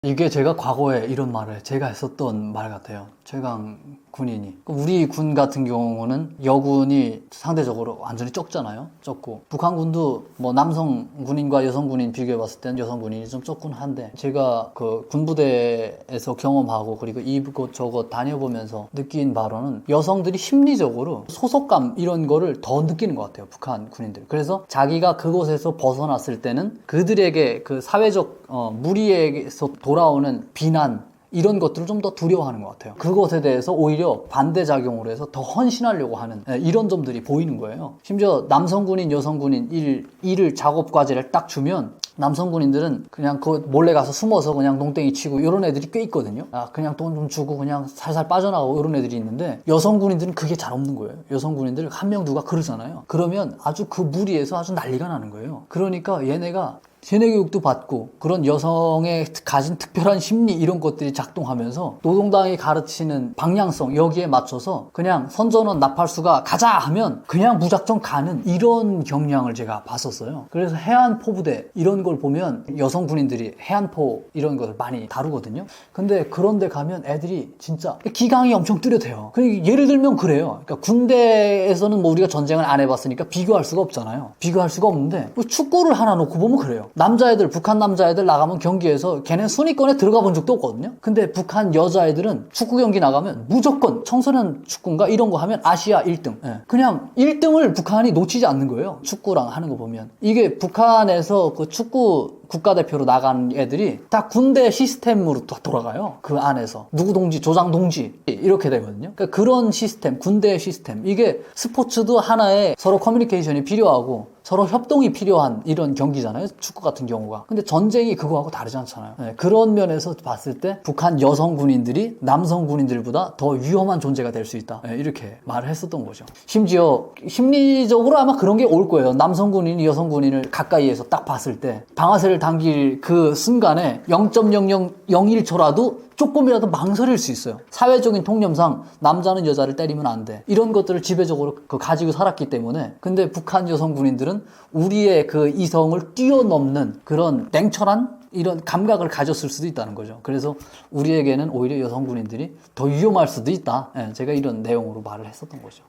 이게 제가 과거에 이런 말을 제가 했었던 말 같아요. 최강 군인이. 우리 군 같은 경우는 여군이 상대적으로 완전히 적잖아요. 적고. 북한군도 뭐 남성 군인과 여성 군인 비교해봤을 때는 여성 군인이 좀 적긴 한데, 제가 그 군부대에서 경험하고 그리고 이곳저곳 다녀보면서 느낀 바로는 여성들이 심리적으로 소속감 이런 거를 더 느끼는 것 같아요, 북한 군인들. 그래서 자기가 그곳에서 벗어났을 때는 그들에게 그 사회적 무리에서 돌아오는 비난, 이런 것들을 좀 더 두려워하는 것 같아요. 그것에 대해서 오히려 반대작용으로 해서 더 헌신하려고 하는 이런 점들이 보이는 거예요. 심지어 남성군인, 여성군인 일을 작업 과제를 딱 주면 남성 군인들은 그냥 그 몰래 가서 숨어서 그냥 농땡이 치고 이런 애들이 꽤 있거든요. 그냥 돈 좀 주고 그냥 살살 빠져나가고 이런 애들이 있는데, 여성 군인들은 그게 잘 없는 거예요. 여성 군인들 한 명 누가 그러잖아요. 그러면 아주 그 무리에서 아주 난리가 나는 거예요. 그러니까 얘네가 세뇌 교육도 받고 그런 여성의 가진 특별한 심리 이런 것들이 작동하면서 노동당이 가르치는 방향성 여기에 맞춰서 그냥 선전원 나팔수가 가자 하면 그냥 무작정 가는 이런 경향을 제가 봤었어요. 그래서 해안포부대 이런 걸 보면 여성 군인들이 해안포 이런 것을 많이 다루거든요. 근데 그런 데 가면 애들이 진짜 기강이 엄청 뚜렷해요. 그러니까 예를 들면 그래요. 그러니까 군대에서는 뭐 우리가 전쟁을 안 해봤으니까 비교할 수가 없잖아요. 비교할 수가 없는데 뭐 축구를 하나 놓고 보면 그래요. 남자애들, 북한 남자애들 나가면 경기에서 걔네 순위권에 들어가 본 적도 없거든요. 근데 북한 여자애들은 축구 경기 나가면 무조건 청소년 축구인가 이런 거 하면 아시아 1등. 그냥 1등을 북한이 놓치지 않는 거예요. 축구랑 하는 거 보면. 이게 북한에서 그 축구 국가대표로 나간 애들이 다 군대 시스템으로 돌아가요. 그 안에서. 누구 동지, 조장 동지 이렇게 되거든요. 그러니까 그런 시스템, 군대 시스템. 이게 스포츠도 하나의 서로 커뮤니케이션이 필요하고 서로 협동이 필요한 이런 경기잖아요. 축구 같은 경우가. 근데 전쟁이 그거하고 다르지 않잖아요. 그런 면에서 봤을 때 북한 여성 군인들이 남성 군인들보다 더 위험한 존재가 될 수 있다. 이렇게 말을 했었던 거죠. 심지어 심리적으로 아마 그런 게 올 거예요. 남성 군인이 여성 군인을 가까이에서 딱 봤을 때 방아쇠를 당길 그 순간에 0.0001초라도 조금이라도 망설일 수 있어요. 사회적인 통념상 남자는 여자를 때리면 안 돼. 이런 것들을 지배적으로 가지고 살았기 때문에. 근데 북한 여성 군인들은 우리의 그 이성을 뛰어넘는 그런 냉철한 이런 감각을 가졌을 수도 있다는 거죠. 그래서 우리에게는 오히려 여성 군인들이 더 위험할 수도 있다. 제가 이런 내용으로 말을 했었던 거죠.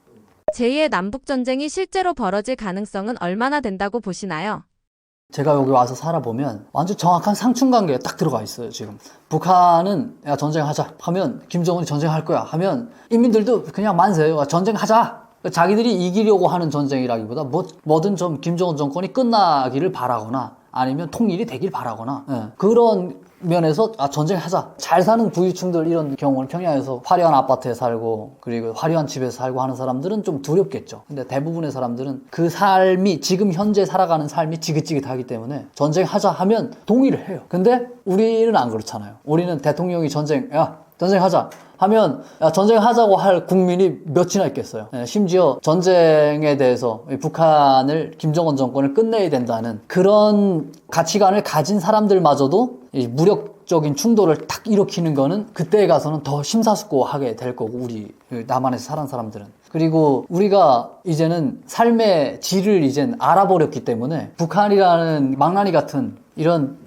제2의 남북전쟁이 실제로 벌어질 가능성은 얼마나 된다고 보시나요? 제가 여기 와서 살아보면 완전 정확한 상충관계가 딱 들어가 있어요. 지금 북한은 야 전쟁하자 하면 김정은이 전쟁할 거야 하면 인민들도 그냥 만세요. 전쟁하자. 자기들이 이기려고 하는 전쟁이라기보다 뭐든 좀 김정은 정권이 끝나기를 바라거나 아니면 통일이 되길 바라거나 그런 면에서 전쟁하자. 잘 사는 부유층들 이런 경우는 평양에서 화려한 아파트에 살고 그리고 화려한 집에서 살고 하는 사람들은 좀 두렵겠죠. 근데 대부분의 사람들은 그 삶이 지금 현재 살아가는 삶이 지긋지긋하기 때문에 전쟁하자 하면 동의를 해요. 근데 우리는 안 그렇잖아요. 우리는 대통령이 전쟁하자 하면 전쟁하자고 할 국민이 몇이나 있겠어요. 심지어 전쟁에 대해서 북한을 김정은 정권을 끝내야 된다는 그런 가치관을 가진 사람들마저도 이 무력적인 충돌을 딱 일으키는 거는 그때에 가서는 더 심사숙고하게 될 거고 우리 남한에서 살아온 사람들은. 그리고 우리가 이제는 삶의 질을 이젠 알아버렸기 때문에 북한이라는 망나니 같은 이런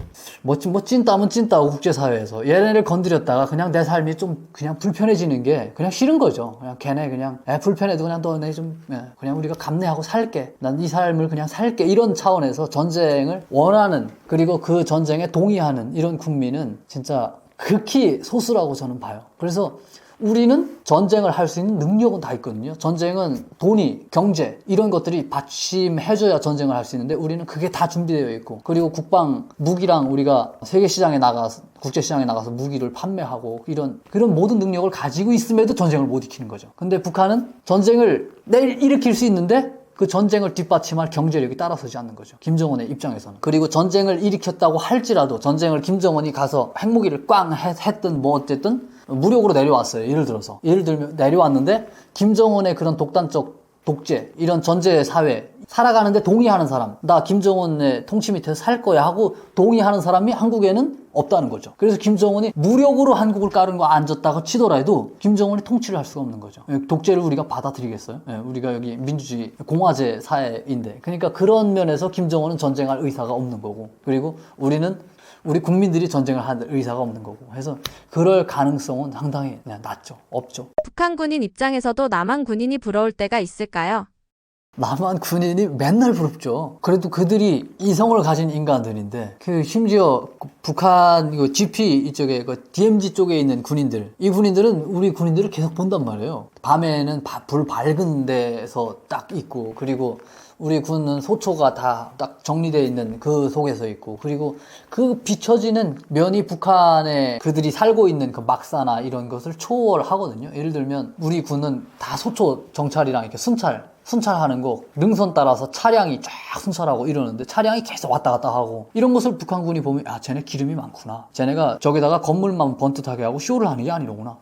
뭐 찐따면 찐따고 국제사회에서 얘네를 건드렸다가 그냥 내 삶이 좀 그냥 불편해지는 게 그냥 싫은 거죠. 그냥 걔네 그냥 불편해도 그냥 너네 좀 그냥 우리가 감내하고 살게. 난 이 삶을 그냥 살게. 이런 차원에서 전쟁을 원하는 그리고 그 전쟁에 동의하는 이런 국민은 진짜 극히 소수라고 저는 봐요. 그래서 우리는 전쟁을 할 수 있는 능력은 다 있거든요. 전쟁은 돈이, 경제 이런 것들이 받침해줘야 전쟁을 할 수 있는데 우리는 그게 다 준비되어 있고 그리고 국방, 무기랑 우리가 세계시장에 나가서 국제시장에 나가서 무기를 판매하고 이런 그런 모든 능력을 가지고 있음에도 전쟁을 못 일으키는 거죠. 근데 북한은 전쟁을 내일 일으킬 수 있는데 그 전쟁을 뒷받침할 경제력이 따라서지 않는 거죠. 김정은의 입장에서는. 그리고 전쟁을 일으켰다고 할지라도 전쟁을 김정은이 가서 핵무기를 꽝 했든 뭐 어쨌든 무력으로 내려왔어요. 예를 들면 내려왔는데 김정은의 그런 독단적 독재 이런 전제 사회 살아가는데 동의하는 사람 나 김정은의 통치 밑에서 살 거야 하고 동의하는 사람이 한국에는 없다는 거죠. 그래서 김정은이 무력으로 한국을 까는 거 앉았다고 치더라도 김정은이 통치를 할 수가 없는 거죠. 독재를 우리가 받아들이겠어요? 우리가 여기 민주주의 공화제 사회인데 그러니까 그런 면에서 김정은은 전쟁할 의사가 없는 거고 그리고 우리 국민들이 전쟁을 할 의사가 없는 거고 해서 그럴 가능성은 상당히 낮죠. 없죠. 북한 군인 입장에서도 남한 군인이 부러울 때가 있을까요? 남한 군인이 맨날 부럽죠. 그래도 그들이 이성을 가진 인간들인데 심지어 북한 GP 이쪽에 DMZ 쪽에 있는 군인들 이 군인들은 우리 군인들을 계속 본단 말이에요. 밤에는 불 밝은 데서 딱 있고 그리고 우리 군은 소초가 다 딱 정리되어 있는 그 속에서 있고 그리고 그 비춰지는 면이 북한에 그들이 살고 있는 그 막사나 이런 것을 초월하거든요. 예를 들면 우리 군은 다 소초 정찰이랑 이렇게 순찰 순찰하는 거 능선 따라서 차량이 쫙 순찰하고 이러는데 차량이 계속 왔다 갔다 하고 이런 것을 북한군이 보면 아 쟤네 기름이 많구나. 쟤네가 저기다가 건물만 번듯하게 하고 쇼를 하는 게 아니로구나.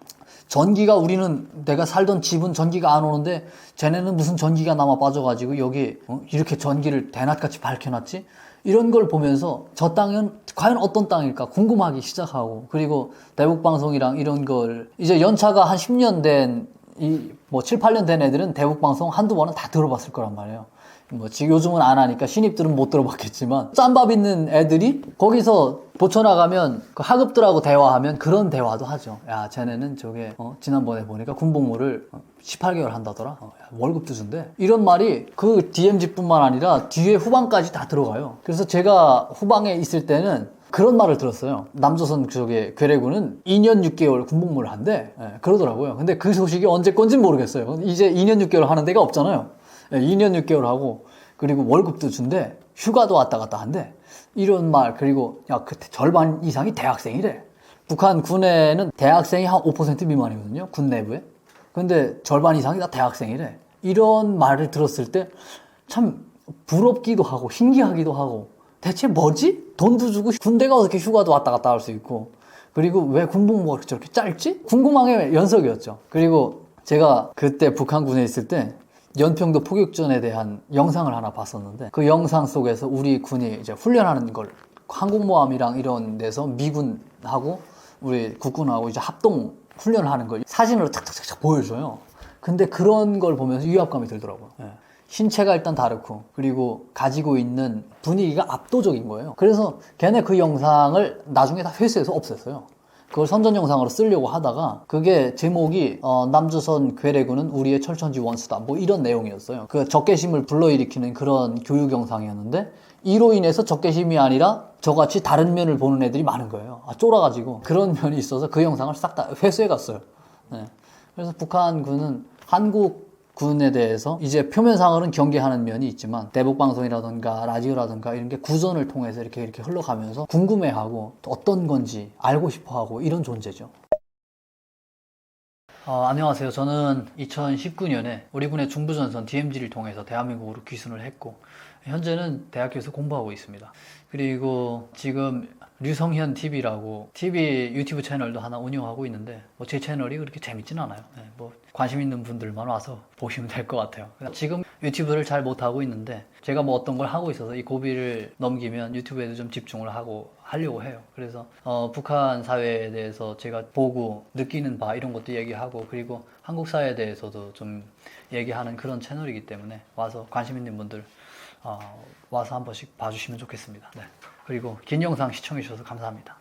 전기가 우리는 내가 살던 집은 전기가 안 오는데 쟤네는 무슨 전기가 남아 빠져가지고 여기 이렇게 전기를 대낮같이 밝혀놨지? 이런 걸 보면서 저 땅은 과연 어떤 땅일까 궁금하기 시작하고 그리고 대북방송이랑 이런 걸 이제 연차가 한 10년 된 뭐 7, 8년 된 애들은 대북방송 한두 번은 다 들어봤을 거란 말이에요. 뭐 지금 요즘은 안 하니까 신입들은 못 들어봤겠지만 짠밥 있는 애들이 거기서 보쳐나가면 그 하급들하고 대화하면 그런 대화도 하죠. 야 쟤네는 저게 지난번에 보니까 군복무를 18개월 한다더라. 야, 월급도 준대. 이런 말이 그 DMZ뿐만 아니라 뒤에 후방까지 다 들어가요. 그래서 제가 후방에 있을 때는 그런 말을 들었어요. 남조선 저기 괴뢰군은 2년 6개월 군복무를 한대. 예, 그러더라고요. 근데 그 소식이 언제 건진 모르겠어요. 이제 2년 6개월 하는 데가 없잖아요. 2년 6개월 하고 그리고 월급도 준대. 휴가도 왔다 갔다 한대. 이런 말 그리고 야 그때 절반 이상이 대학생이래. 북한 군에는 대학생이 한 5% 미만이거든요. 군 내부에. 근데 절반 이상이 다 대학생이래. 이런 말을 들었을 때 참 부럽기도 하고 신기하기도 하고 대체 뭐지? 돈도 주고 군대가 어떻게 휴가도 왔다 갔다 할 수 있고 그리고 왜 군복무가 저렇게 짧지? 궁금한 게 연속이었죠. 그리고 제가 그때 북한군에 있을 때 연평도 포격전에 대한 영상을 하나 봤었는데 그 영상 속에서 우리 군이 이제 훈련하는 걸 항공모함이랑 이런 데서 미군하고 우리 국군하고 이제 합동 훈련하는 걸 사진으로 탁탁탁 보여줘요. 근데 그런 걸 보면서 위압감이 들더라고요. 예. 신체가 일단 다르고 그리고 가지고 있는 분위기가 압도적인 거예요. 그래서 걔네 그 영상을 나중에 다 회수해서 없앴어요. 그걸 선전 영상으로 쓰려고 하다가 그게 제목이 남조선 괴뢰군은 우리의 철천지 원수다 뭐 이런 내용이었어요. 그 적개심을 불러일으키는 그런 교육 영상이었는데 이로 인해서 적개심이 아니라 저같이 다른 면을 보는 애들이 많은 거예요. 쫄아가지고 그런 면이 있어서 그 영상을 싹 다 회수해 갔어요. 네. 그래서 북한군은 한국 군에 대해서 이제 표면상으로는 경계하는 면이 있지만 대북방송이라든가 라디오라든가 이런 게 구전을 통해서 이렇게 흘러가면서 궁금해하고 어떤 건지 알고 싶어하고 이런 존재죠. 안녕하세요. 저는 2019년에 우리 군의 중부전선 DMZ를 통해서 대한민국으로 귀순을 했고 현재는 대학교에서 공부하고 있습니다. 그리고 지금 류성현 TV라고 TV 유튜브 채널도 하나 운영하고 있는데 뭐 제 채널이 그렇게 재밌진 않아요. 뭐 관심 있는 분들만 와서 보시면 될 것 같아요. 지금 유튜브를 잘 못하고 있는데 제가 뭐 어떤 걸 하고 있어서 이 고비를 넘기면 유튜브에도 좀 집중을 하려고 해요. 그래서 북한 사회에 대해서 제가 보고 느끼는 바 이런 것도 얘기하고 그리고 한국 사회에 대해서도 좀 얘기하는 그런 채널이기 때문에 와서 관심 있는 분들 와서 한 번씩 봐주시면 좋겠습니다. 네. 그리고 긴 영상 시청해 주셔서 감사합니다.